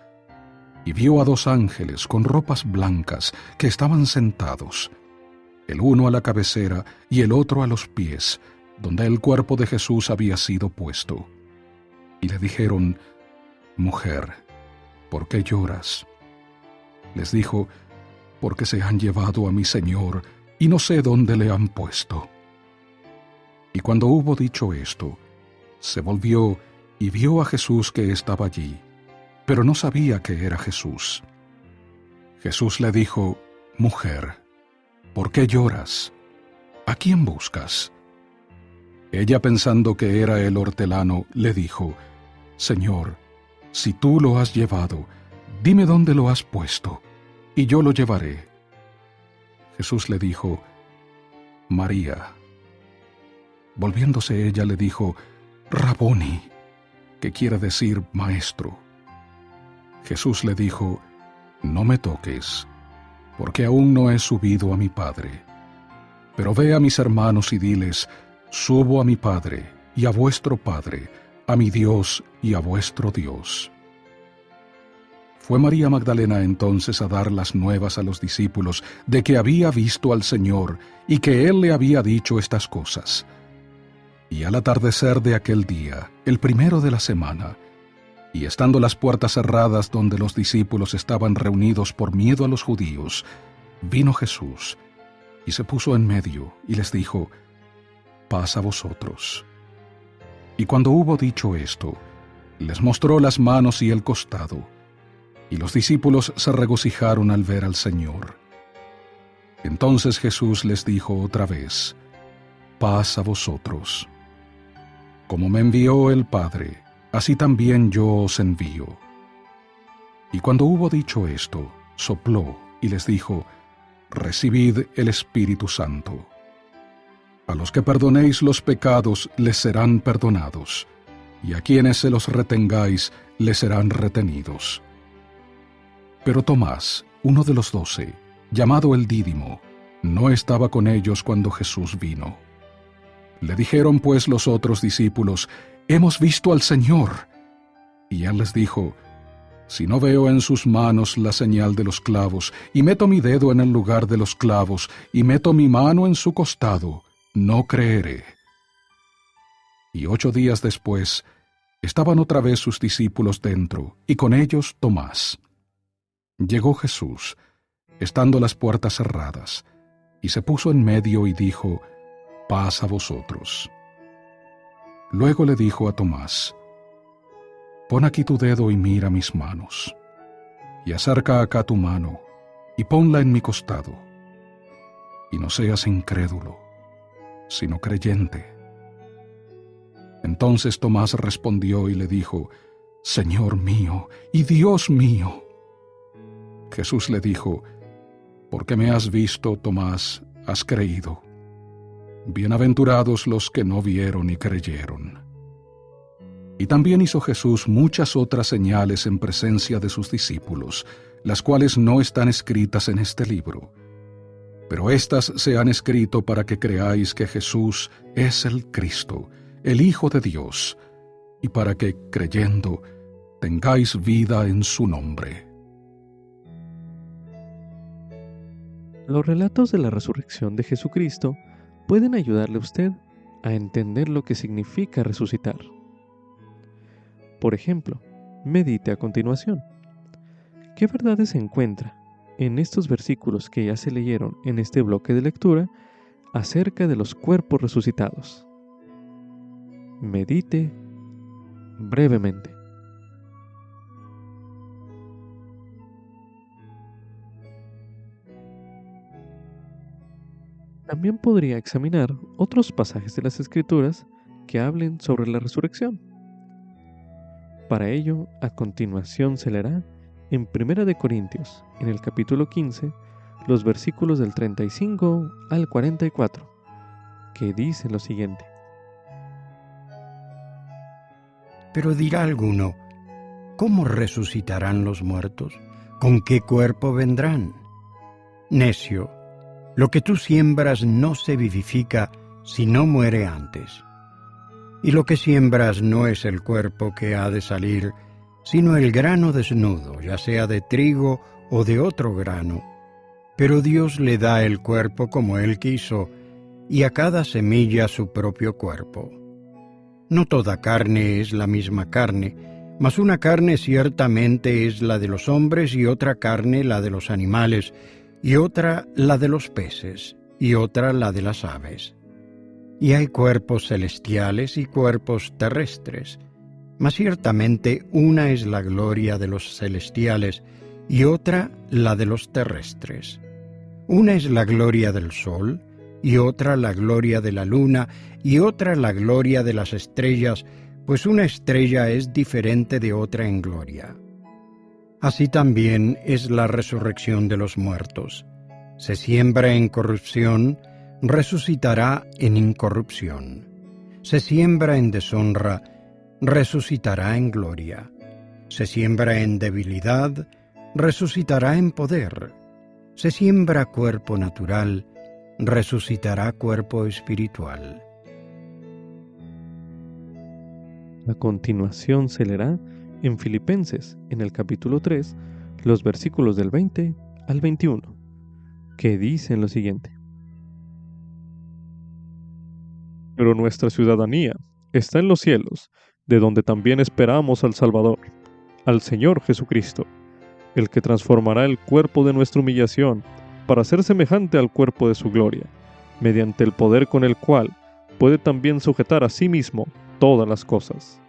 y vio a dos ángeles con ropas blancas que estaban sentados, el uno a la cabecera y el otro a los pies, donde el cuerpo de Jesús había sido puesto. Y le dijeron: «Mujer, ¿por qué lloras?» Les dijo: «Porque se han llevado a mi Señor, y no sé dónde le han puesto». Y cuando hubo dicho esto, se volvió y vio a Jesús que estaba allí, pero no sabía que era Jesús. Jesús le dijo: «Mujer, ¿por qué lloras? ¿A quién buscas?» Ella, pensando que era el hortelano, le dijo: «Señor, si tú lo has llevado, dime dónde lo has puesto, y yo lo llevaré». Jesús le dijo: «María». Volviéndose ella le dijo: «Raboni», que quiere decir maestro. Jesús le dijo: «No me toques, porque aún no he subido a mi Padre. Pero ve a mis hermanos y diles: subo a mi Padre y a vuestro Padre, a mi Dios y a vuestro Dios». Fue María Magdalena entonces a dar las nuevas a los discípulos de que había visto al Señor y que Él le había dicho estas cosas. Y al atardecer de aquel día, el primero de la semana, y estando las puertas cerradas donde los discípulos estaban reunidos por miedo a los judíos, vino Jesús y se puso en medio y les dijo: «Paz a vosotros». Y cuando hubo dicho esto, les mostró las manos y el costado, y los discípulos se regocijaron al ver al Señor. Entonces Jesús les dijo otra vez: «Paz a vosotros. Como me envió el Padre, así también yo os envío». Y cuando hubo dicho esto, sopló y les dijo: «Recibid el Espíritu Santo. A los que perdonéis los pecados les serán perdonados, y a quienes se los retengáis les serán retenidos». Pero Tomás, uno de los 12, llamado el Dídimo, no estaba con ellos cuando Jesús vino. Le dijeron pues los otros discípulos: «Hemos visto al Señor». Y él les dijo: «Si no veo en sus manos la señal de los clavos, y meto mi dedo en el lugar de los clavos, y meto mi mano en su costado, no creeré». Y 8 días después, estaban otra vez sus discípulos dentro, y con ellos Tomás. Llegó Jesús, estando las puertas cerradas, y se puso en medio y dijo: «Paz a vosotros». Luego le dijo a Tomás: «Pon aquí tu dedo y mira mis manos, y acerca acá tu mano, y ponla en mi costado, y no seas incrédulo, sino creyente». Entonces Tomás respondió y le dijo: «Señor mío y Dios mío». Jesús le dijo: «Porque me has visto, Tomás, has creído. Bienaventurados los que no vieron y creyeron». Y también hizo Jesús muchas otras señales en presencia de sus discípulos, las cuales no están escritas en este libro. Pero éstas se han escrito para que creáis que Jesús es el Cristo, el Hijo de Dios, y para que, creyendo, tengáis vida en su nombre. Los relatos de la resurrección de Jesucristo pueden ayudarle a usted a entender lo que significa resucitar. Por ejemplo, medite a continuación. ¿Qué verdades se encuentra en estos versículos que ya se leyeron en este bloque de lectura acerca de los cuerpos resucitados? Medite brevemente. También podría examinar otros pasajes de las Escrituras que hablen sobre la resurrección. Para ello, a continuación se leerá en 1 de Corintios, en el capítulo 15, los versículos del 35 al 44, que dicen lo siguiente. Pero dirá alguno, ¿cómo resucitarán los muertos? ¿Con qué cuerpo vendrán? Necio, lo que tú siembras no se vivifica si no muere antes. Y lo que siembras no es el cuerpo que ha de salir, sino el grano desnudo, ya sea de trigo o de otro grano. Pero Dios le da el cuerpo como Él quiso, y a cada semilla su propio cuerpo. No toda carne es la misma carne, mas una carne ciertamente es la de los hombres, y otra carne la de los animales, y otra la de los peces, y otra la de las aves. Y hay cuerpos celestiales y cuerpos terrestres, mas ciertamente una es la gloria de los celestiales, y otra la de los terrestres. Una es la gloria del sol, y otra la gloria de la luna, y otra la gloria de las estrellas, pues una estrella es diferente de otra en gloria. Así también es la resurrección de los muertos. Se siembra en corrupción, resucitará en incorrupción. Se siembra en deshonra, resucitará en gloria. Se siembra en debilidad, resucitará en poder. Se siembra cuerpo natural, resucitará cuerpo espiritual. A continuación se leerá en Filipenses, en el capítulo 3, los versículos del 20 al 21, que dicen lo siguiente. Pero nuestra ciudadanía está en los cielos, de donde también esperamos al Salvador, al Señor Jesucristo, el que transformará el cuerpo de nuestra humillación para ser semejante al cuerpo de su gloria, mediante el poder con el cual puede también sujetar a sí mismo todas las cosas.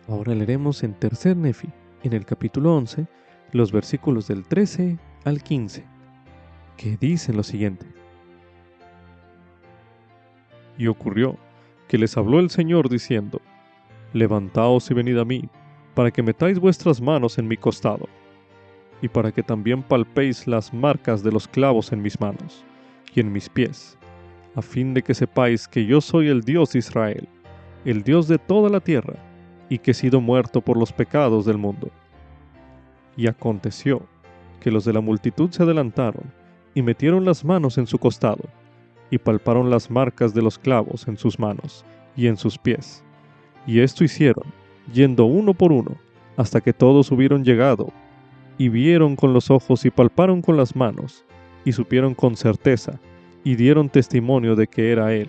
Ahora leeremos en Tercer Nefi, en el capítulo 11, los versículos del 13 al 15, que dicen lo siguiente. Y ocurrió que les habló el Señor diciendo, Levantaos y venid a mí, para que metáis vuestras manos en mi costado, y para que también palpéis las marcas de los clavos en mis manos y en mis pies, a fin de que sepáis que yo soy el Dios de Israel, el Dios de toda la tierra, y que he sido muerto por los pecados del mundo. Y aconteció que los de la multitud se adelantaron, y metieron las manos en su costado, y palparon las marcas de los clavos en sus manos y en sus pies. Y esto hicieron, yendo uno por uno, hasta que todos hubieron llegado, y vieron con los ojos y palparon con las manos, y supieron con certeza, y dieron testimonio de que era Él,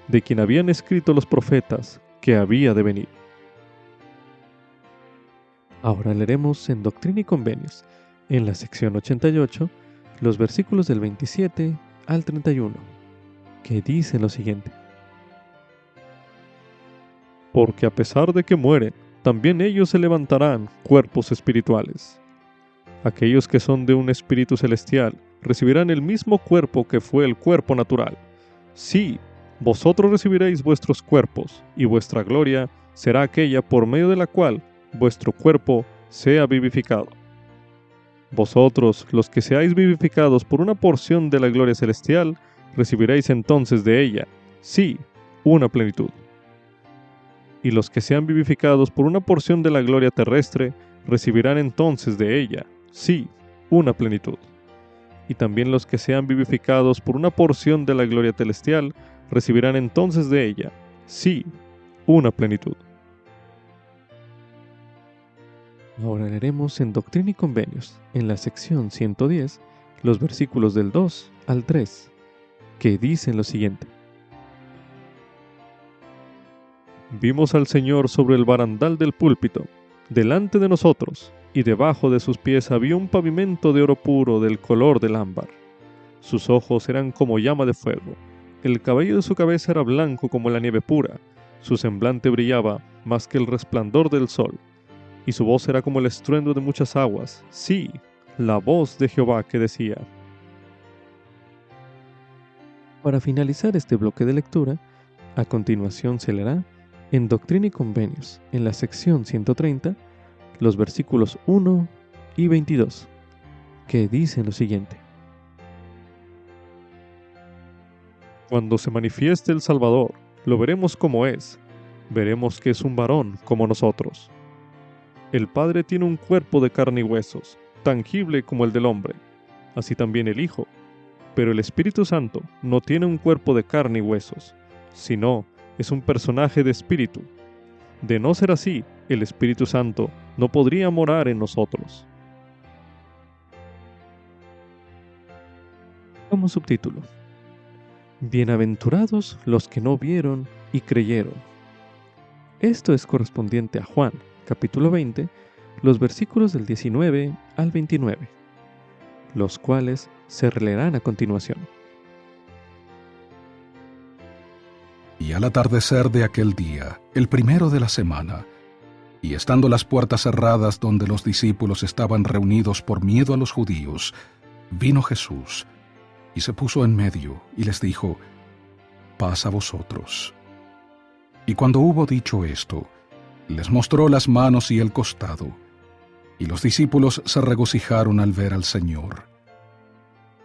de quien habían escrito los profetas, que había de venir. Ahora leeremos en Doctrina y Convenios, en la sección 88, los versículos del 27 al 31, que dicen lo siguiente. Porque a pesar de que mueren, también ellos se levantarán cuerpos espirituales. Aquellos que son de un espíritu celestial recibirán el mismo cuerpo que fue el cuerpo natural. Sí, vosotros recibiréis vuestros cuerpos, y vuestra gloria será aquella por medio de la cual vuestro cuerpo sea vivificado. Vosotros, los que seáis vivificados por una porción de la gloria celestial, recibiréis entonces de ella, sí, una plenitud. Y los que sean vivificados por una porción de la gloria terrestre, recibirán entonces de ella, sí, una plenitud. Y también los que sean vivificados por una porción de la gloria celestial, recibirán entonces de ella, sí, una plenitud. Ahora leeremos en Doctrina y Convenios, en la sección 110, los versículos del 2 al 3, que dicen lo siguiente. Vimos al Señor sobre el barandal del púlpito, delante de nosotros, y debajo de sus pies había un pavimento de oro puro del color del ámbar. Sus ojos eran como llama de fuego, el cabello de su cabeza era blanco como la nieve pura, su semblante brillaba más que el resplandor del sol, y su voz era como el estruendo de muchas aguas, sí, la voz de Jehová que decía. Para finalizar este bloque de lectura, a continuación se leerá en Doctrina y Convenios, en la sección 130, los versículos 1 y 22, que dicen lo siguiente. Cuando se manifieste el Salvador, lo veremos como es, veremos que es un varón como nosotros. El Padre tiene un cuerpo de carne y huesos, tangible como el del hombre, así también el Hijo, pero el Espíritu Santo no tiene un cuerpo de carne y huesos, sino es un personaje de espíritu. De no ser así, el Espíritu Santo no podría morar en nosotros. Como subtítulo: Bienaventurados los que no vieron y creyeron. Esto es correspondiente a Juan, capítulo 20, los versículos del 19 al 29, los cuales se releerán a continuación. Y al atardecer de aquel día, el primero de la semana, y estando las puertas cerradas donde los discípulos estaban reunidos por miedo a los judíos, vino Jesús, y se puso en medio, y les dijo, paz a vosotros. Y cuando hubo dicho esto, les mostró las manos y el costado, y los discípulos se regocijaron al ver al Señor.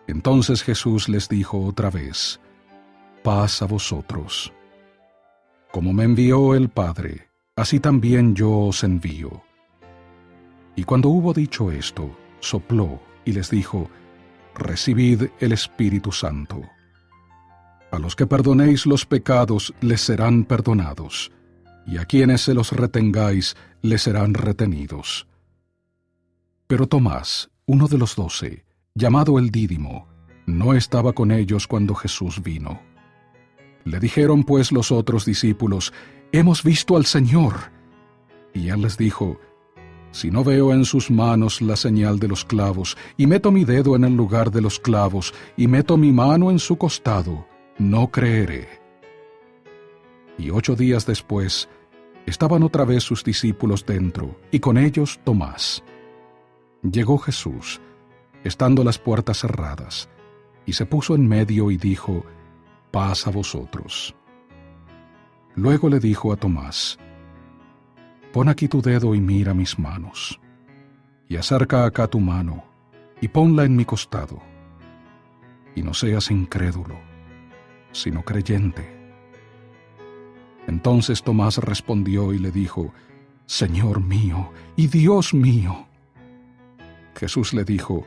Entonces Jesús les dijo otra vez, paz a vosotros. Como me envió el Padre, así también yo os envío. Y cuando hubo dicho esto, sopló y les dijo, recibid el Espíritu Santo. A los que perdonéis los pecados les serán perdonados, y a quienes se los retengáis les serán retenidos. Pero Tomás, uno de los 12, llamado el Dídimo, no estaba con ellos cuando Jesús vino. Le dijeron pues los otros discípulos, hemos visto al Señor. Y él les dijo, si no veo en sus manos la señal de los clavos, y meto mi dedo en el lugar de los clavos, y meto mi mano en su costado, no creeré. Y 8 días después, estaban otra vez sus discípulos dentro, y con ellos Tomás. Llegó Jesús, estando las puertas cerradas, y se puso en medio y dijo, paz a vosotros. Luego le dijo a Tomás, pon aquí tu dedo y mira mis manos, y acerca acá tu mano, y ponla en mi costado, y no seas incrédulo, sino creyente. Entonces Tomás respondió y le dijo, Señor mío y Dios mío. Jesús le dijo,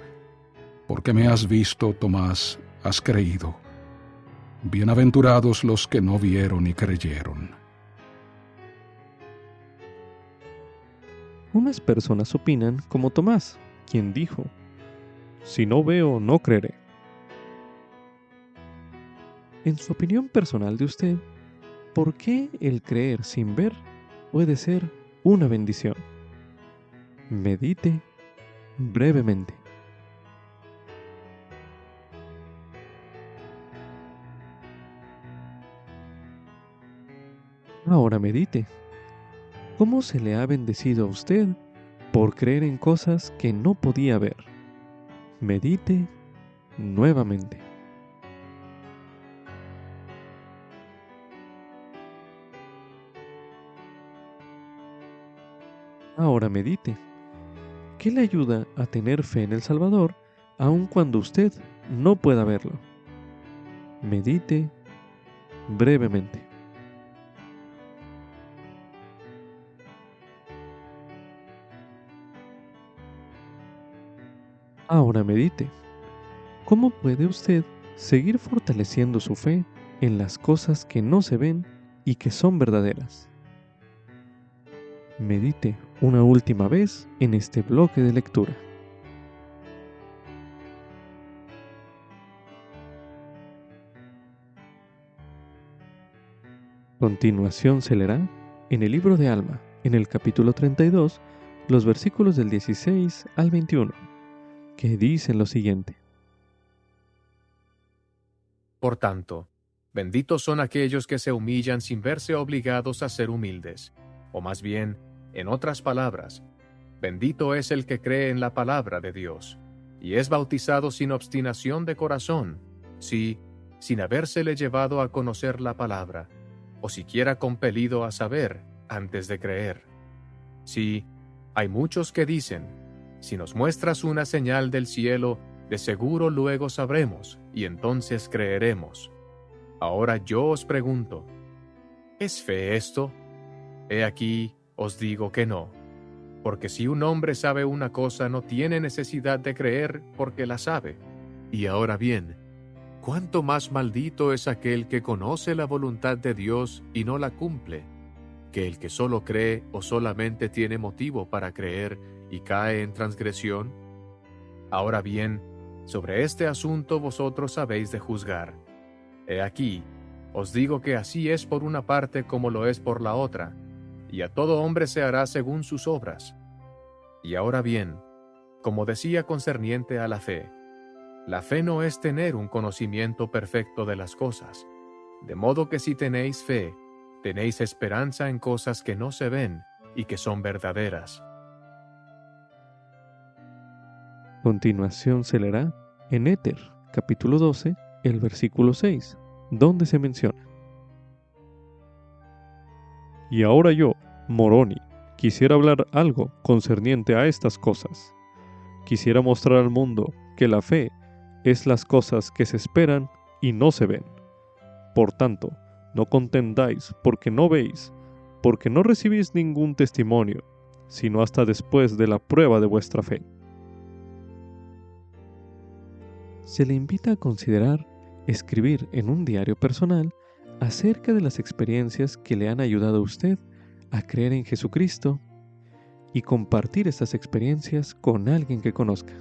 porque me has visto, Tomás, has creído. Bienaventurados los que no vieron y creyeron. Unas personas opinan como Tomás, quien dijo, si no veo, no creeré. En su opinión personal de usted, ¿por qué el creer sin ver puede ser una bendición? Medite brevemente. Ahora medite. ¿Cómo se le ha bendecido a usted por creer en cosas que no podía ver? Medite nuevamente. Ahora medite. ¿Qué le ayuda a tener fe en el Salvador aun cuando usted no pueda verlo? Medite brevemente. Ahora medite. ¿Cómo puede usted seguir fortaleciendo su fe en las cosas que no se ven y que son verdaderas? Medite una última vez en este bloque de lectura. Continuación se leerá en el libro de Alma, en el capítulo 32, los versículos del 16 al 21, que dicen lo siguiente. Por tanto, benditos son aquellos que se humillan sin verse obligados a ser humildes, o más bien, en otras palabras, bendito es el que cree en la palabra de Dios, y es bautizado sin obstinación de corazón, sí, sin habérsele llevado a conocer la palabra, o siquiera compelido a saber antes de creer. Sí, hay muchos que dicen, si nos muestras una señal del cielo, de seguro luego sabremos, y entonces creeremos. Ahora yo os pregunto, ¿es fe esto? He aquí, os digo que no. Porque si un hombre sabe una cosa, no tiene necesidad de creer porque la sabe. Y ahora bien, ¿cuánto más maldito es aquel que conoce la voluntad de Dios y no la cumple, que el que solo cree o solamente tiene motivo para creer y cae en transgresión? Ahora bien, sobre este asunto vosotros habéis de juzgar. He aquí, os digo que así es por una parte como lo es por la otra, y a todo hombre se hará según sus obras. Y ahora bien, como decía concerniente a la fe no es tener un conocimiento perfecto de las cosas, de modo que si tenéis fe, tenéis esperanza en cosas que no se ven y que son verdaderas. Continuación se leerá en Éter, capítulo 12, el versículo 6, donde se menciona. Y ahora yo, Moroni, quisiera hablar algo concerniente a estas cosas. Quisiera mostrar al mundo que la fe es las cosas que se esperan y no se ven. Por tanto, no contendáis porque no veis, porque no recibís ningún testimonio, sino hasta después de la prueba de vuestra fe. Se le invita a considerar escribir en un diario personal acerca de las experiencias que le han ayudado a usted a creer en Jesucristo y compartir estas experiencias con alguien que conozca.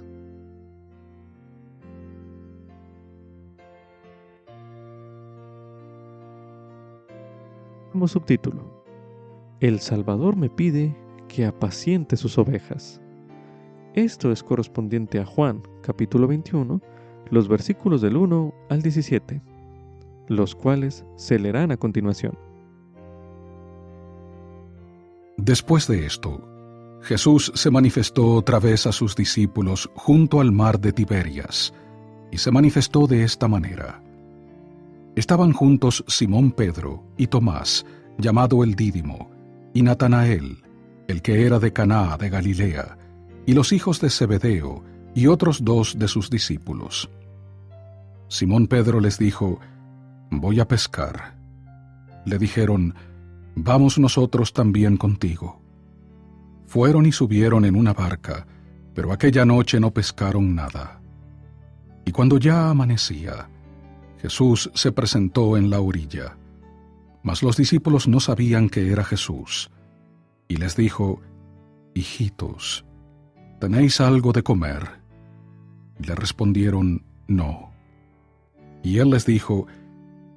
Como subtítulo: El Salvador me pide que apaciente sus ovejas. Esto es correspondiente a Juan, capítulo 21, los versículos del 1 al 17, los cuales se leerán a continuación. Después de esto, Jesús se manifestó otra vez a sus discípulos junto al mar de Tiberias, y se manifestó de esta manera. Estaban juntos Simón Pedro y Tomás, llamado el Dídimo, y Natanael, el que era de Caná de Galilea, y los hijos de Zebedeo, y otros 2 de sus discípulos. Simón Pedro les dijo, «Voy a pescar». Le dijeron, «Vamos nosotros también contigo». Fueron y subieron en una barca, pero aquella noche no pescaron nada. Y cuando ya amanecía, Jesús se presentó en la orilla. Mas los discípulos no sabían que era Jesús. Y les dijo, «Hijitos, ¿tenéis algo de comer?» Le respondieron, «No». Y él les dijo,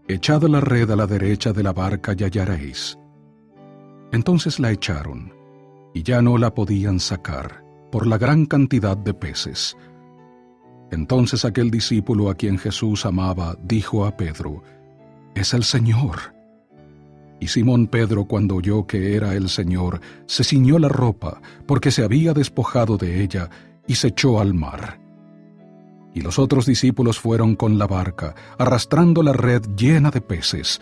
«Echad la red a la derecha de la barca y hallaréis». Entonces la echaron, y ya no la podían sacar, por la gran cantidad de peces. Entonces aquel discípulo a quien Jesús amaba dijo a Pedro, «Es el Señor». Y Simón Pedro, cuando oyó que era el Señor, se ciñó la ropa, porque se había despojado de ella, y se echó al mar. Y los otros discípulos fueron con la barca, arrastrando la red llena de peces,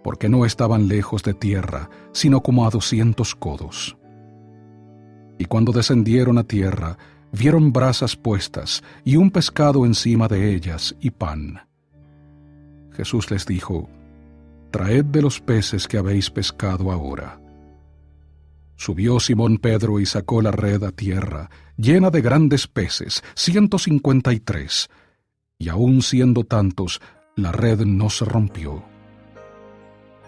porque no estaban lejos de tierra, sino como a 200 codos. Y cuando descendieron a tierra, vieron brasas puestas, y un pescado encima de ellas, y pan. Jesús les dijo, «Traed de los peces que habéis pescado ahora». Subió Simón Pedro y sacó la red a tierra, llena de grandes peces, 153, y aun siendo tantos, la red no se rompió.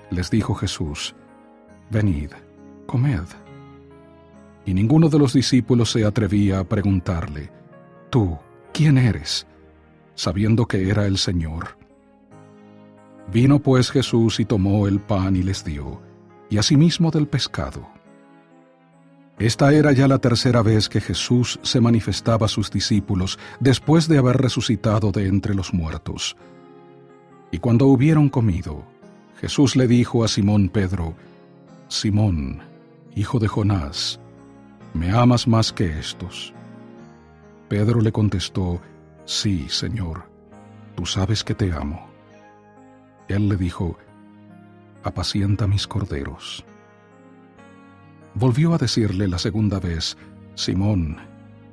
Les dijo Jesús, «Venid, comed». Y ninguno de los discípulos se atrevía a preguntarle, «¿Tú, quién eres?», sabiendo que era el Señor. Vino pues Jesús y tomó el pan y les dio, y asimismo del pescado. Esta era ya la tercera vez que Jesús se manifestaba a sus discípulos después de haber resucitado de entre los muertos. Y cuando hubieron comido, Jesús le dijo a Simón Pedro: Simón, hijo de Jonás, ¿me amas más que estos? Pedro le contestó: Sí, Señor, tú sabes que te amo. Él le dijo: Apacienta mis corderos. Volvió a decirle la segunda vez: Simón,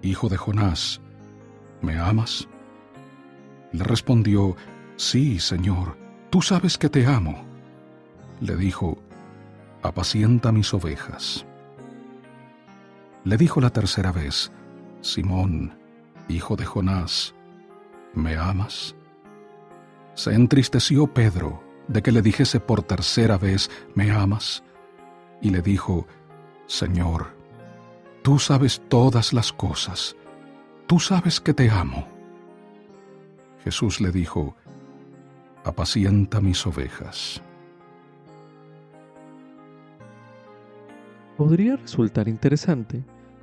hijo de Jonás, ¿me amas? Le respondió: Sí, Señor, tú sabes que te amo. Le dijo: Apacienta mis ovejas. Le dijo la tercera vez: Simón, hijo de Jonás, ¿me amas? Se entristeció Pedro de que le dijese por tercera vez: ¿Me amas? Y le dijo: Señor, tú sabes todas las cosas, tú sabes que te amo. Jesús le dijo: Apacienta mis ovejas. Podría resultar interesante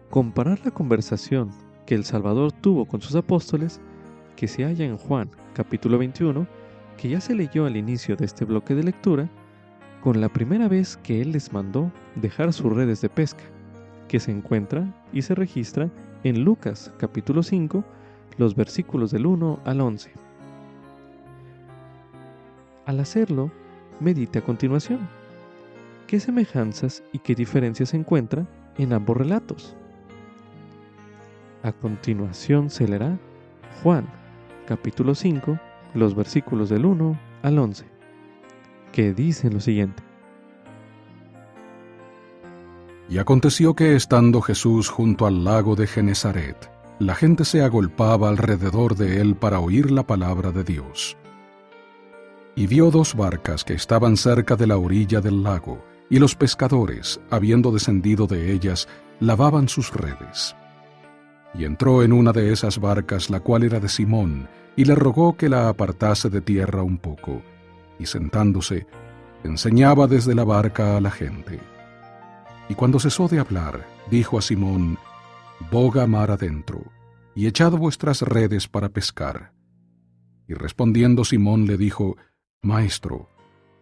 comparar la conversación que el Salvador tuvo con sus apóstoles, que se halla en Juan capítulo 21, que ya se leyó al inicio de este bloque de lectura, con la primera vez que Él les mandó dejar sus redes de pesca, que se encuentra y se registra en Lucas capítulo 5, los versículos del 1 al 11. Al hacerlo, medite a continuación. ¿Qué semejanzas y qué diferencias se encuentran en ambos relatos? A continuación se leerá Juan capítulo 5, los versículos del 1 al 11, que dicen lo siguiente. Y aconteció que estando Jesús junto al lago de Genesaret, la gente se agolpaba alrededor de él para oír la palabra de Dios. Y vio dos barcas que estaban cerca de la orilla del lago, y los pescadores, habiendo descendido de ellas, lavaban sus redes. Y entró en una de esas barcas, la cual era de Simón, y le rogó que la apartase de tierra un poco, y sentándose, enseñaba desde la barca a la gente. Y cuando cesó de hablar, dijo a Simón: Boga mar adentro, y echad vuestras redes para pescar. Y respondiendo Simón le dijo: Maestro,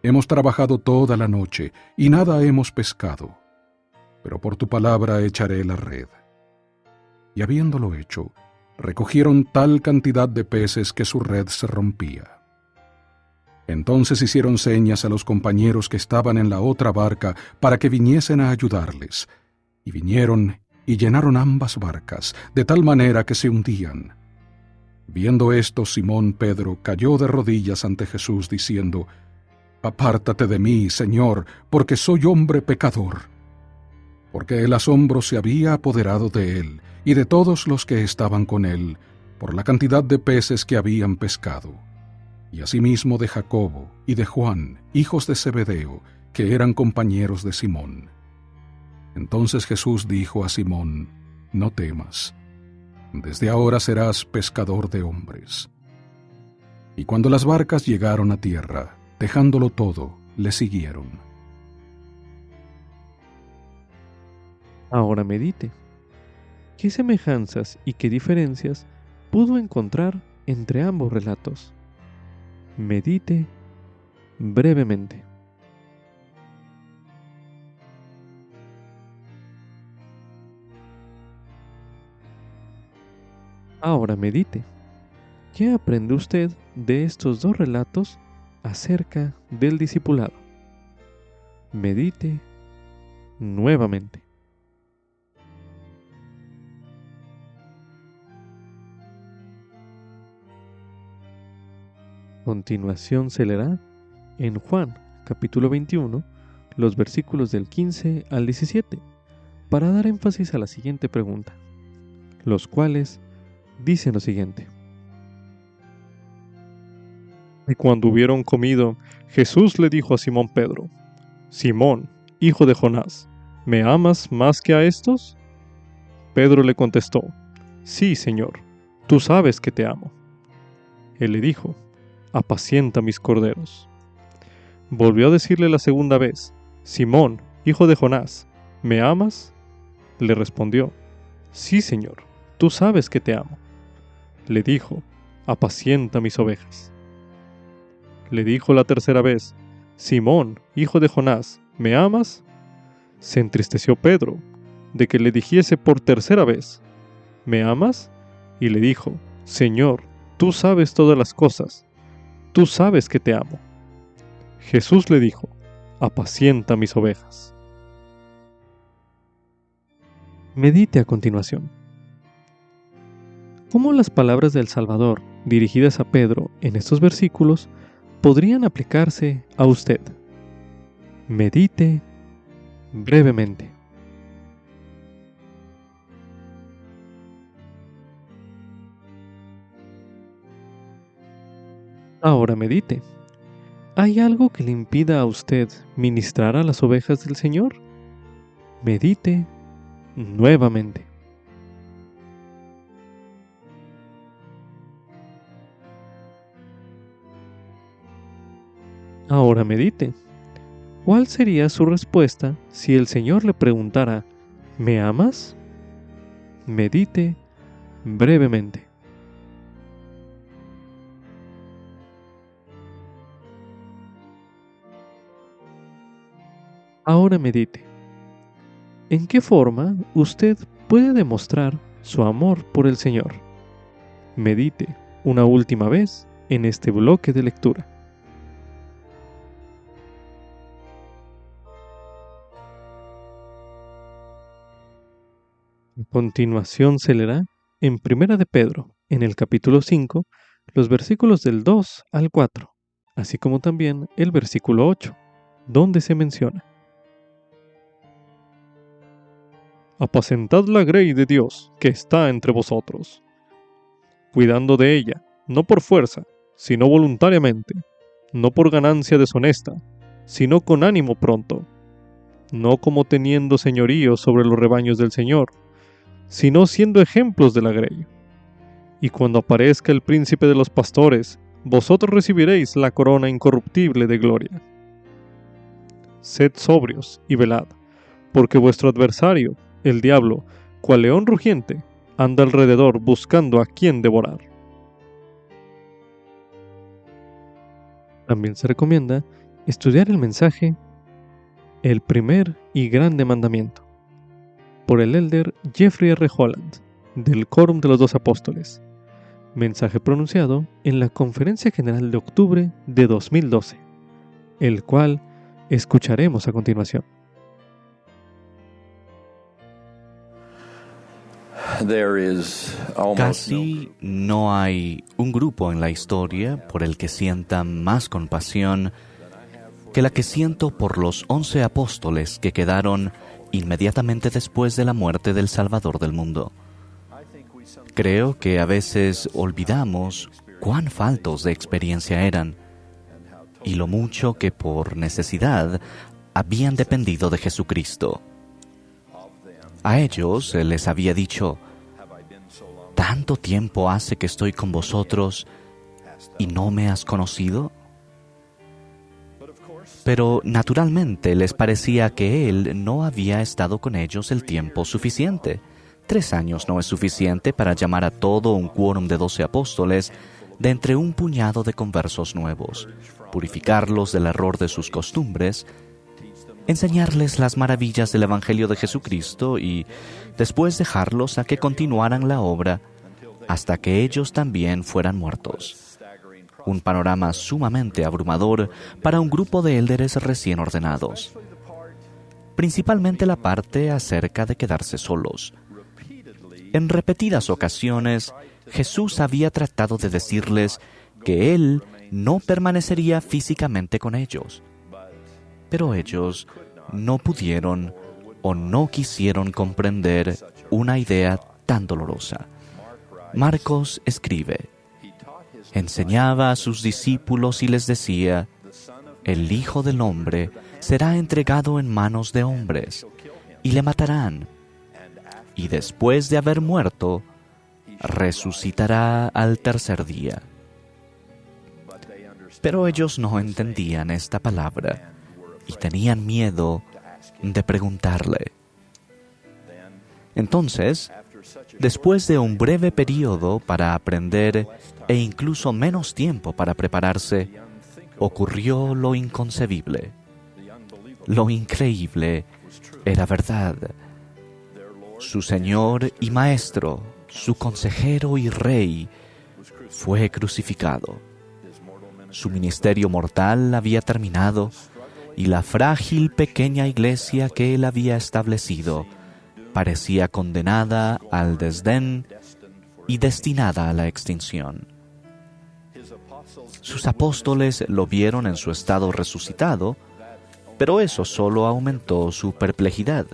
hemos trabajado toda la noche, y nada hemos pescado, pero por tu palabra echaré la red. Y habiéndolo hecho, recogieron tal cantidad de peces que su red se rompía. Entonces hicieron señas a los compañeros que estaban en la otra barca para que viniesen a ayudarles, y vinieron y llenaron ambas barcas, de tal manera que se hundían. Viendo esto, Simón Pedro cayó de rodillas ante Jesús, diciendo: Apártate de mí, Señor, porque soy hombre pecador. Porque el asombro se había apoderado de él y de todos los que estaban con él, por la cantidad de peces que habían pescado. Y asimismo de Jacobo y de Juan, hijos de Zebedeo, que eran compañeros de Simón. Entonces Jesús dijo a Simón: No temas, desde ahora serás pescador de hombres. Y cuando las barcas llegaron a tierra, dejándolo todo, le siguieron. Ahora medite. ¿Qué semejanzas y qué diferencias pudo encontrar entre ambos relatos? Medite brevemente. Ahora medite. ¿Qué aprende usted de estos dos relatos acerca del discipulado? Medite nuevamente. A continuación se leerá en Juan capítulo 21 los versículos del 15 al 17 para dar énfasis a la siguiente pregunta, los cuales dicen lo siguiente. Y cuando hubieron comido, Jesús le dijo a Simón Pedro: Simón, hijo de Jonás, ¿me amas más que a estos? Pedro le contestó: Sí, Señor, tú sabes que te amo. Él le dijo: Apacienta mis corderos. Volvió a decirle la segunda vez: Simón, hijo de Jonás, ¿me amas? Le respondió: Sí, Señor, tú sabes que te amo. Le dijo: Apacienta mis ovejas. Le dijo la tercera vez: Simón, hijo de Jonás, ¿me amas? Se entristeció Pedro de que le dijese por tercera vez: ¿Me amas? Y le dijo: Señor, tú sabes todas las cosas, tú sabes que te amo. Jesús le dijo: Apacienta mis ovejas. Medite a continuación. ¿Cómo las palabras del Salvador, dirigidas a Pedro en estos versículos, podrían aplicarse a usted? Medite brevemente. Ahora medite. ¿Hay algo que le impida a usted ministrar a las ovejas del Señor? Medite nuevamente. Ahora medite. ¿Cuál sería su respuesta si el Señor le preguntara: ¿Me amas? Medite brevemente. Ahora medite. ¿En qué forma usted puede demostrar su amor por el Señor? Medite una última vez en este bloque de lectura. A continuación se leerá en Primera de Pedro, en el capítulo 5, los versículos del 2 al 4, así como también el versículo 8, donde se menciona: Apacentad la grey de Dios que está entre vosotros, cuidando de ella, no por fuerza, sino voluntariamente, no por ganancia deshonesta, sino con ánimo pronto, no como teniendo señorío sobre los rebaños del Señor, sino siendo ejemplos de la grey. Y cuando aparezca el príncipe de los pastores, vosotros recibiréis la corona incorruptible de gloria. Sed sobrios y velad, porque vuestro adversario, el diablo, cual león rugiente, anda alrededor buscando a quien devorar. También se recomienda estudiar el mensaje El primer y grande mandamiento, por el elder Jeffrey R. Holland, del Quórum de los 12 Apóstoles, mensaje pronunciado en la Conferencia General de octubre de 2012, el cual escucharemos a continuación. Casi no hay un grupo en la historia por el que sienta más compasión que la que siento por los 11 apóstoles que quedaron inmediatamente después de la muerte del Salvador del mundo. Creo que a veces olvidamos cuán faltos de experiencia eran y lo mucho que por necesidad habían dependido de Jesucristo. A ellos les había dicho: ¿tanto tiempo hace que estoy con vosotros y no me has conocido? Pero naturalmente les parecía que Él no había estado con ellos el tiempo suficiente. 3 años no es suficiente para llamar a todo un quórum de 12 apóstoles de entre un puñado de conversos nuevos, purificarlos del error de sus costumbres, enseñarles las maravillas del Evangelio de Jesucristo y después dejarlos a que continuaran la obra hasta que ellos también fueran muertos. Un panorama sumamente abrumador para un grupo de élderes recién ordenados. Principalmente la parte acerca de quedarse solos. En repetidas ocasiones, Jesús había tratado de decirles que Él no permanecería físicamente con ellos. Pero ellos no pudieron o no quisieron comprender una idea tan dolorosa. Marcos escribe: enseñaba a sus discípulos y les decía: el Hijo del Hombre será entregado en manos de hombres, y le matarán, y después de haber muerto, resucitará al tercer día. Pero ellos no entendían esta palabra y tenían miedo de preguntarle. Entonces, después de un breve periodo para aprender e incluso menos tiempo para prepararse, ocurrió lo inconcebible. Lo increíble era verdad. Su Señor y Maestro, su consejero y Rey, fue crucificado. Su ministerio mortal había terminado y la frágil pequeña iglesia que él había establecido parecía condenada al desdén y destinada a la extinción. Sus apóstoles lo vieron en su estado resucitado, pero eso solo aumentó su perplejidad.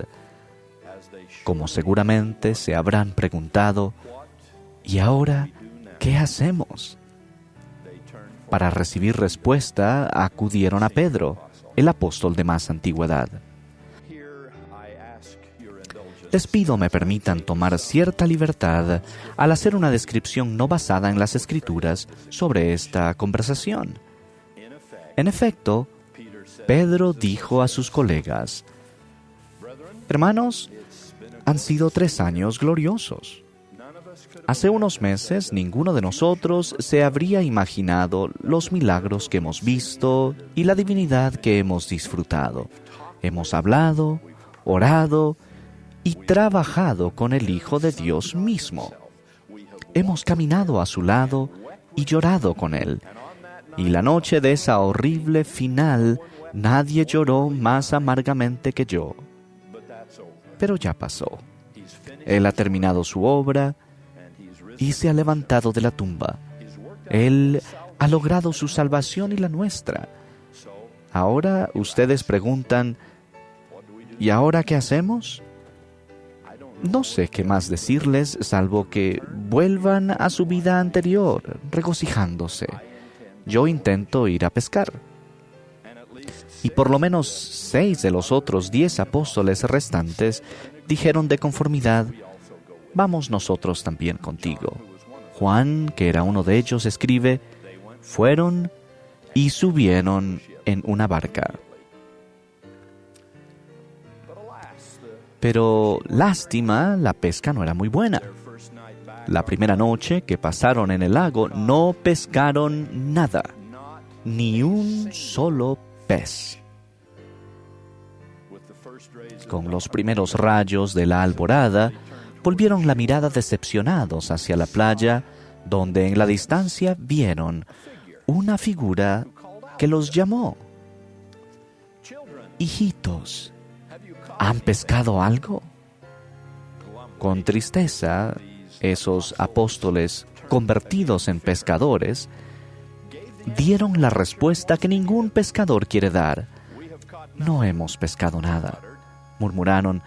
Como seguramente se habrán preguntado, ¿y ahora qué hacemos? Para recibir respuesta, acudieron a Pedro, el apóstol de más antigüedad. Les pido me permitan tomar cierta libertad al hacer una descripción no basada en las Escrituras sobre esta conversación. En efecto, Pedro dijo a sus colegas: «Hermanos, han sido 3 años gloriosos. Hace unos meses ninguno de nosotros se habría imaginado los milagros que hemos visto y la divinidad que hemos disfrutado. Hemos hablado, orado y trabajado con el Hijo de Dios mismo. Hemos caminado a su lado y llorado con Él. Y la noche de esa horrible final, nadie lloró más amargamente que yo. Pero ya pasó. Él ha terminado su obra y se ha levantado de la tumba. Él ha logrado su salvación y la nuestra. Ahora ustedes preguntan, ¿y ahora qué hacemos? No sé qué más decirles, salvo que vuelvan a su vida anterior, regocijándose. Yo intento ir a pescar. Y por lo menos 6 de los otros 10 apóstoles restantes dijeron de conformidad: «Vamos nosotros también contigo». Juan, que era uno de ellos, escribe: «Fueron y subieron en una barca». Pero lástima, la pesca no era muy buena. La primera noche que pasaron en el lago no pescaron nada, ni un solo pez. Con los primeros rayos de la alborada, volvieron la mirada decepcionados hacia la playa, donde en la distancia vieron una figura que los llamó: «Hijitos, ¿han pescado algo?». Con tristeza, esos apóstoles, convertidos en pescadores, dieron la respuesta que ningún pescador quiere dar: «No hemos pescado nada», murmuraron,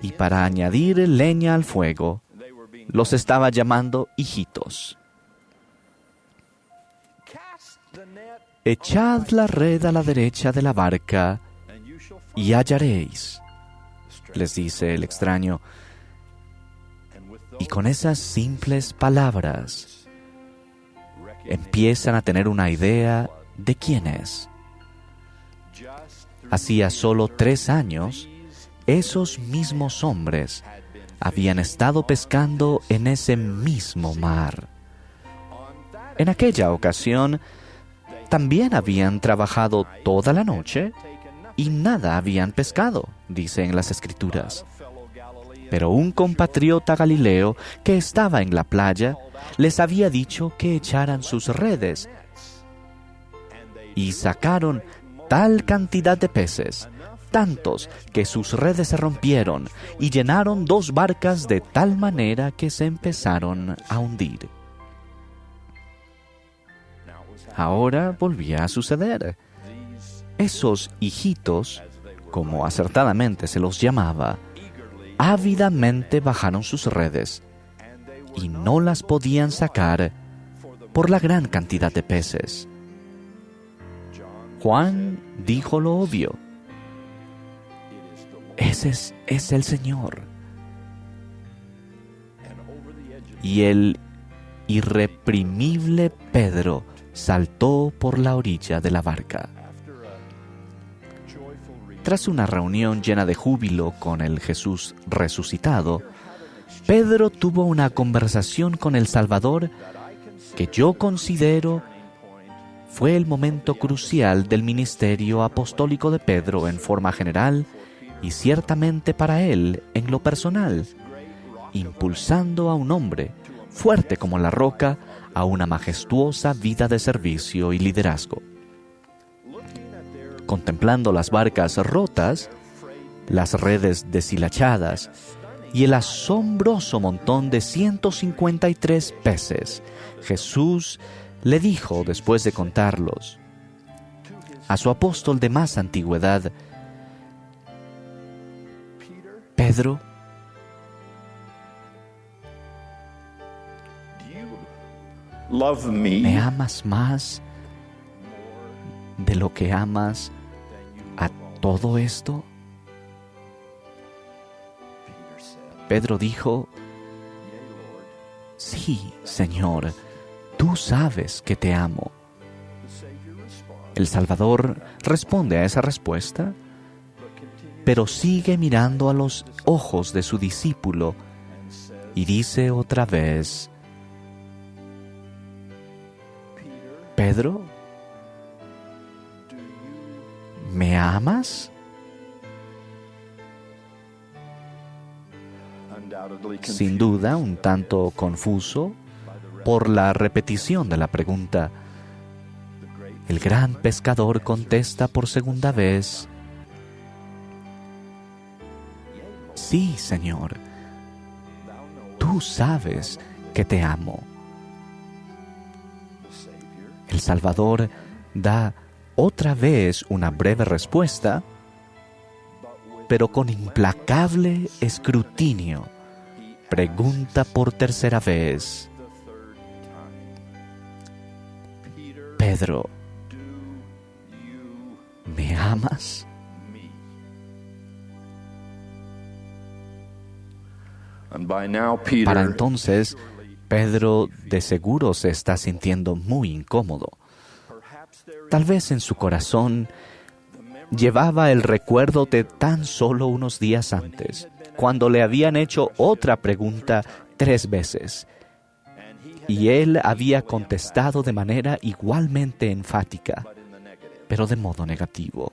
y para añadir leña al fuego, los estaba llamando hijitos. «Echad la red a la derecha de la barca y hallaréis», les dice el extraño. Y con esas simples palabras empiezan a tener una idea de quién es. Hacía solo 3 años, esos mismos hombres habían estado pescando en ese mismo mar. En aquella ocasión, también habían trabajado toda la noche y nada habían pescado, dice en las Escrituras. Pero un compatriota galileo que estaba en la playa les había dicho que echaran sus redes, y sacaron tal cantidad de peces, tantos que sus redes se rompieron y llenaron 2 barcas de tal manera que se empezaron a hundir. Ahora volvía a suceder. Esos hijitos, como acertadamente se los llamaba, ávidamente bajaron sus redes y no las podían sacar por la gran cantidad de peces. Juan dijo lo obvio: «Ese es el Señor». Y el irreprimible Pedro saltó por la orilla de la barca. Tras una reunión llena de júbilo con el Jesús resucitado, Pedro tuvo una conversación con el Salvador que yo considero fue el momento crucial del ministerio apostólico de Pedro en forma general y ciertamente para él en lo personal, impulsando a un hombre fuerte como la roca a una majestuosa vida de servicio y liderazgo. Contemplando las barcas rotas, las redes deshilachadas y el asombroso montón de 153 peces, Jesús le dijo, después de contarlos, a su apóstol de más antigüedad: Pedro, ¿me amas más de lo que amas a todo esto? Pedro dijo: sí, Señor, tú sabes que te amo. El Salvador responde a esa respuesta, pero sigue mirando a los ojos de su discípulo y dice otra vez: Pedro, ¿me amas? Sin duda, un tanto confuso por la repetición de la pregunta, el gran pescador contesta por segunda vez: sí, Señor, tú sabes que te amo. El Salvador da otra vez una breve respuesta, pero con implacable escrutinio pregunta por tercera vez: Pedro, ¿me amas? Para entonces, Pedro de seguro se está sintiendo muy incómodo. Tal vez en su corazón llevaba el recuerdo de tan solo unos días antes, cuando le habían hecho otra pregunta 3 veces, y él había contestado de manera igualmente enfática, pero de modo negativo.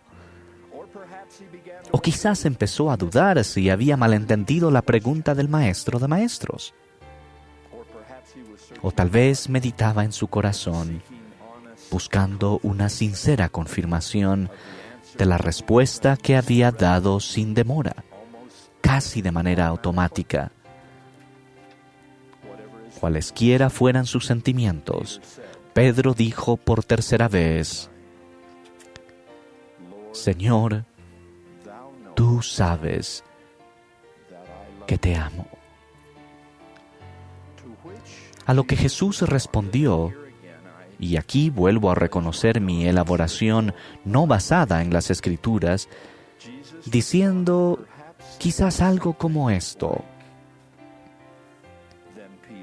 O quizás empezó a dudar si había malentendido la pregunta del maestro de maestros. O tal vez meditaba en su corazón, buscando una sincera confirmación de la respuesta que había dado sin demora, casi de manera automática. Cualesquiera fueran sus sentimientos, Pedro dijo por tercera vez: Señor, tú sabes que te amo. A lo que Jesús respondió, y aquí vuelvo a reconocer mi elaboración no basada en las Escrituras, diciendo quizás algo como esto: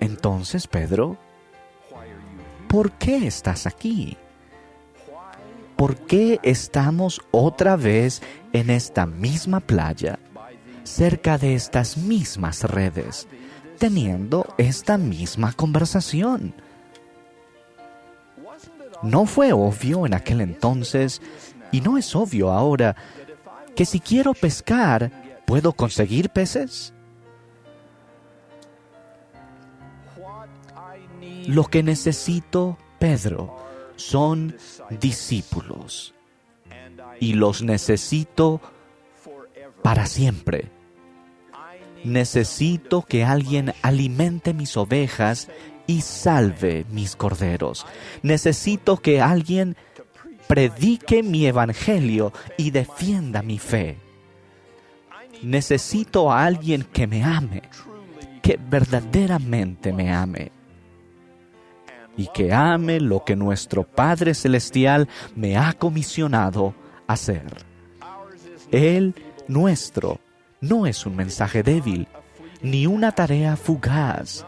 entonces, Pedro, ¿por qué estás aquí? ¿Por qué estamos otra vez en esta misma playa, cerca de estas mismas redes, teniendo esta misma conversación? ¿No fue obvio en aquel entonces, y no es obvio ahora, que si quiero pescar, puedo conseguir peces? Lo que necesito, Pedro, son discípulos, y los necesito para siempre. Necesito que alguien alimente mis ovejas y salve mis corderos. Necesito que alguien predique mi evangelio y defienda mi fe. Necesito a alguien que me ame, que verdaderamente me ame, y que ame lo que nuestro Padre Celestial me ha comisionado hacer. El nuestro no es un mensaje débil, ni una tarea fugaz.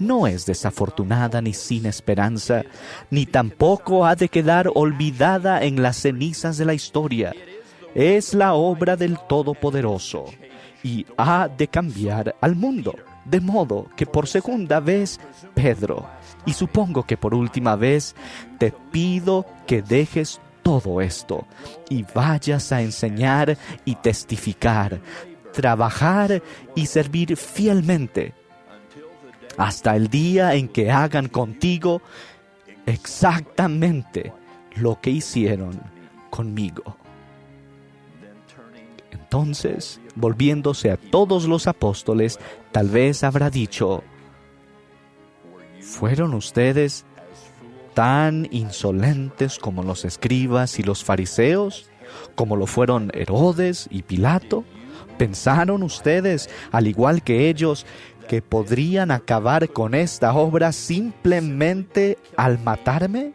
no es desafortunada ni sin esperanza, ni tampoco ha de quedar olvidada en las cenizas de la historia. Es la obra del Todopoderoso y ha de cambiar al mundo. De modo que por segunda vez, Pedro, y supongo que por última vez, te pido que dejes todo esto y vayas a enseñar y testificar, trabajar y servir fielmente hasta el día en que hagan contigo exactamente lo que hicieron conmigo. Entonces, volviéndose a todos los apóstoles, tal vez habrá dicho: ¿fueron ustedes tan insolentes como los escribas y los fariseos? ¿Como lo fueron Herodes y Pilato? ¿Pensaron ustedes, al igual que ellos, que podrían acabar con esta obra simplemente al matarme?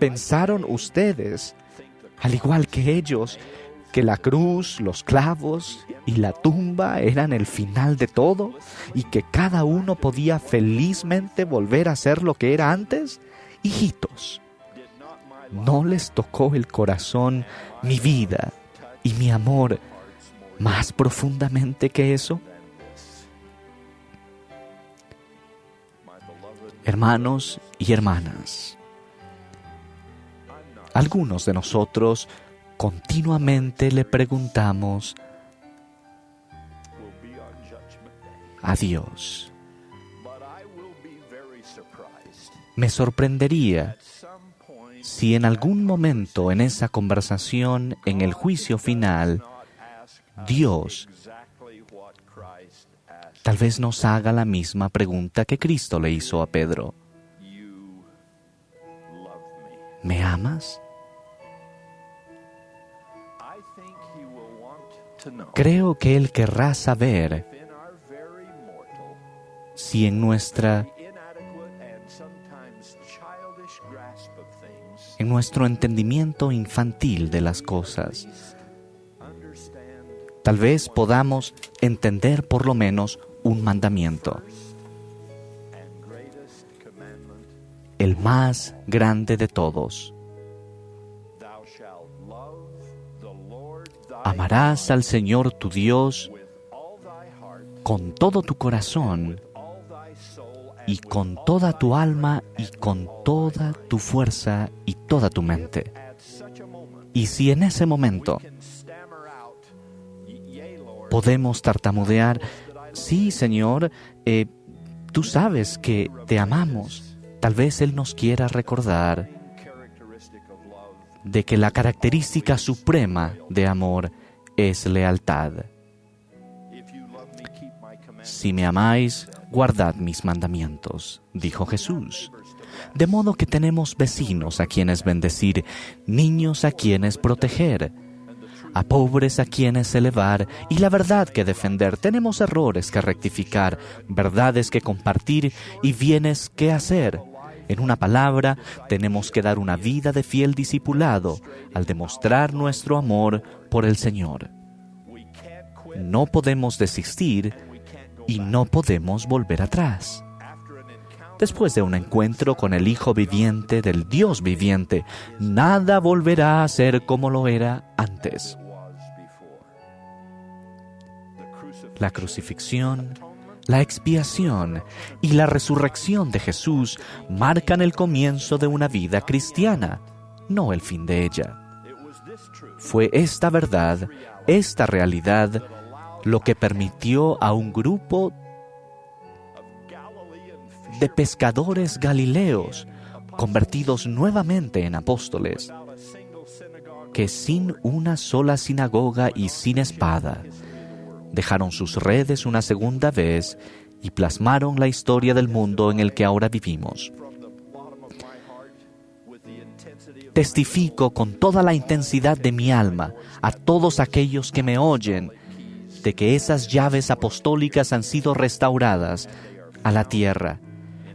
¿Pensaron ustedes, al igual que ellos, que la cruz, los clavos y la tumba eran el final de todo y que cada uno podía felizmente volver a ser lo que era antes? Hijitos, ¿no les tocó el corazón mi vida y mi amor más profundamente que eso? Hermanos y hermanas, algunos de nosotros continuamente le preguntamos a Dios: me sorprendería si en algún momento en esa conversación, en el juicio final, Dios tal vez nos haga la misma pregunta que Cristo le hizo a Pedro: ¿me amas? Creo que Él querrá saber si en nuestro entendimiento infantil de las cosas, tal vez podamos entender por lo menos un mandamiento, el más grande de todos: amarás al Señor tu Dios con todo tu corazón y con toda tu alma y con toda tu fuerza y toda tu mente. Y si en ese momento podemos tartamudear: sí, Señor, tú sabes que te amamos, tal vez Él nos quiera recordar de que la característica suprema de amor es lealtad. Si me amáis, guardad mis mandamientos, dijo Jesús. De modo que tenemos vecinos a quienes bendecir, niños a quienes proteger, a pobres a quienes elevar y la verdad que defender. Tenemos errores que rectificar, verdades que compartir y bienes que hacer. En una palabra, tenemos que dar una vida de fiel discipulado al demostrar nuestro amor por el Señor. No podemos desistir y no podemos volver atrás. Después de un encuentro con el Hijo viviente del Dios viviente, nada volverá a ser como lo era antes. La crucifixión, la expiación y la resurrección de Jesús marcan el comienzo de una vida cristiana, no el fin de ella. Fue esta verdad, esta realidad, lo que permitió a un grupo de pescadores galileos, convertidos nuevamente en apóstoles, que sin una sola sinagoga y sin espada, dejaron sus redes una segunda vez y plasmaron la historia del mundo en el que ahora vivimos. Testifico con toda la intensidad de mi alma a todos aquellos que me oyen de que esas llaves apostólicas han sido restauradas a la tierra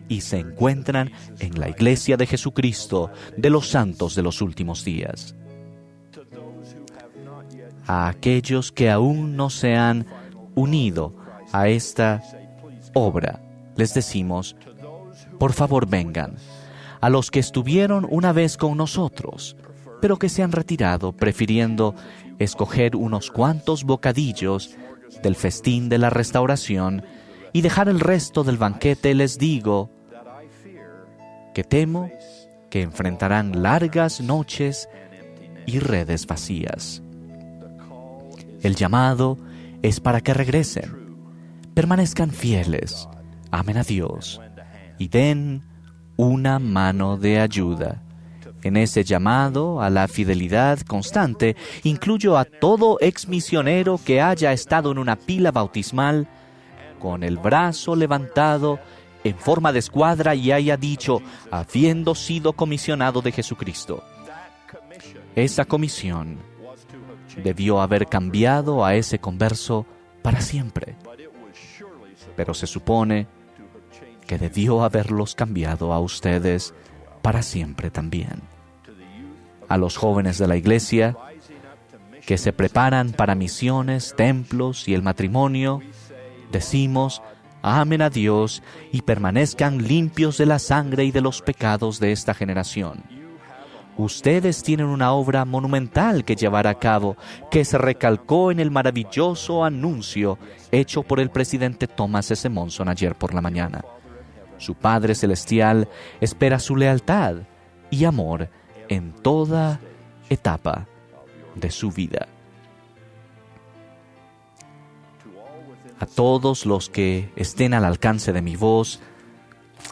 y se encuentran en la Iglesia de Jesucristo de los santos de los últimos días. A aquellos que aún no se han unido a esta obra, les decimos, por favor vengan. A los que estuvieron una vez con nosotros, pero que se han retirado prefiriendo escoger unos cuantos bocadillos del festín de la restauración y dejar el resto del banquete, les digo que temo que enfrentarán largas noches y redes vacías. El llamado es para que regresen, permanezcan fieles, amen a Dios y den una mano de ayuda. En ese llamado a la fidelidad constante, incluyo a todo exmisionero que haya estado en una pila bautismal con el brazo levantado en forma de escuadra y haya dicho, habiendo sido comisionado de Jesucristo. Esa comisión debió haber cambiado a ese converso para siempre, pero se supone que debió haberlos cambiado a ustedes para siempre también. A los jóvenes de la iglesia que se preparan para misiones, templos y el matrimonio, decimos, amen a Dios y permanezcan limpios de la sangre y de los pecados de esta generación. Ustedes tienen una obra monumental que llevar a cabo, que se recalcó en el maravilloso anuncio hecho por el presidente Thomas S. Monson ayer por la mañana. Su Padre Celestial espera su lealtad y amor en toda etapa de su vida. A todos los que estén al alcance de mi voz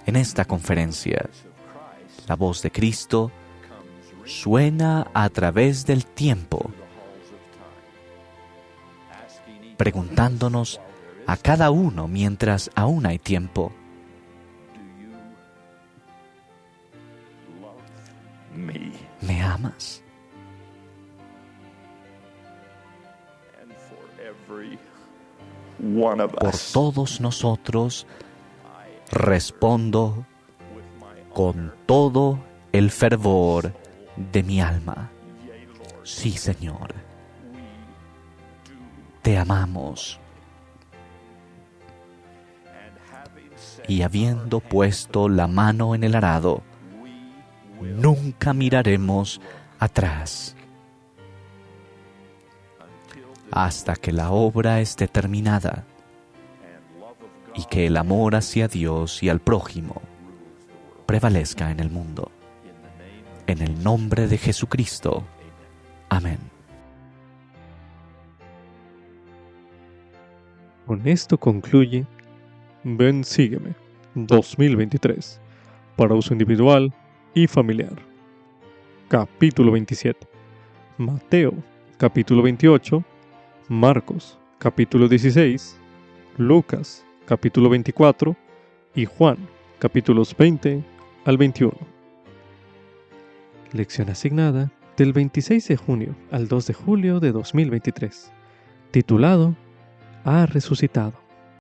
en esta conferencia, la voz de Cristo suena a través del tiempo, preguntándonos a cada uno mientras aún hay tiempo, ¿me amas? Por todos nosotros respondo con todo el fervor de mi alma. Sí, Señor. Te amamos. Y habiendo puesto la mano en el arado, nunca miraremos atrás hasta que la obra esté terminada y que el amor hacia Dios y al prójimo prevalezca en el mundo. En el nombre de Jesucristo. Amén. Con esto concluye Ven Sígueme 2023 para uso individual y familiar. Capítulo 27. Mateo, capítulo 28. Marcos, capítulo 16. Lucas, capítulo 24. Y Juan, capítulos 20 al 21. Lección asignada del 26 de junio al 2 de julio de 2023. Titulado Ha resucitado.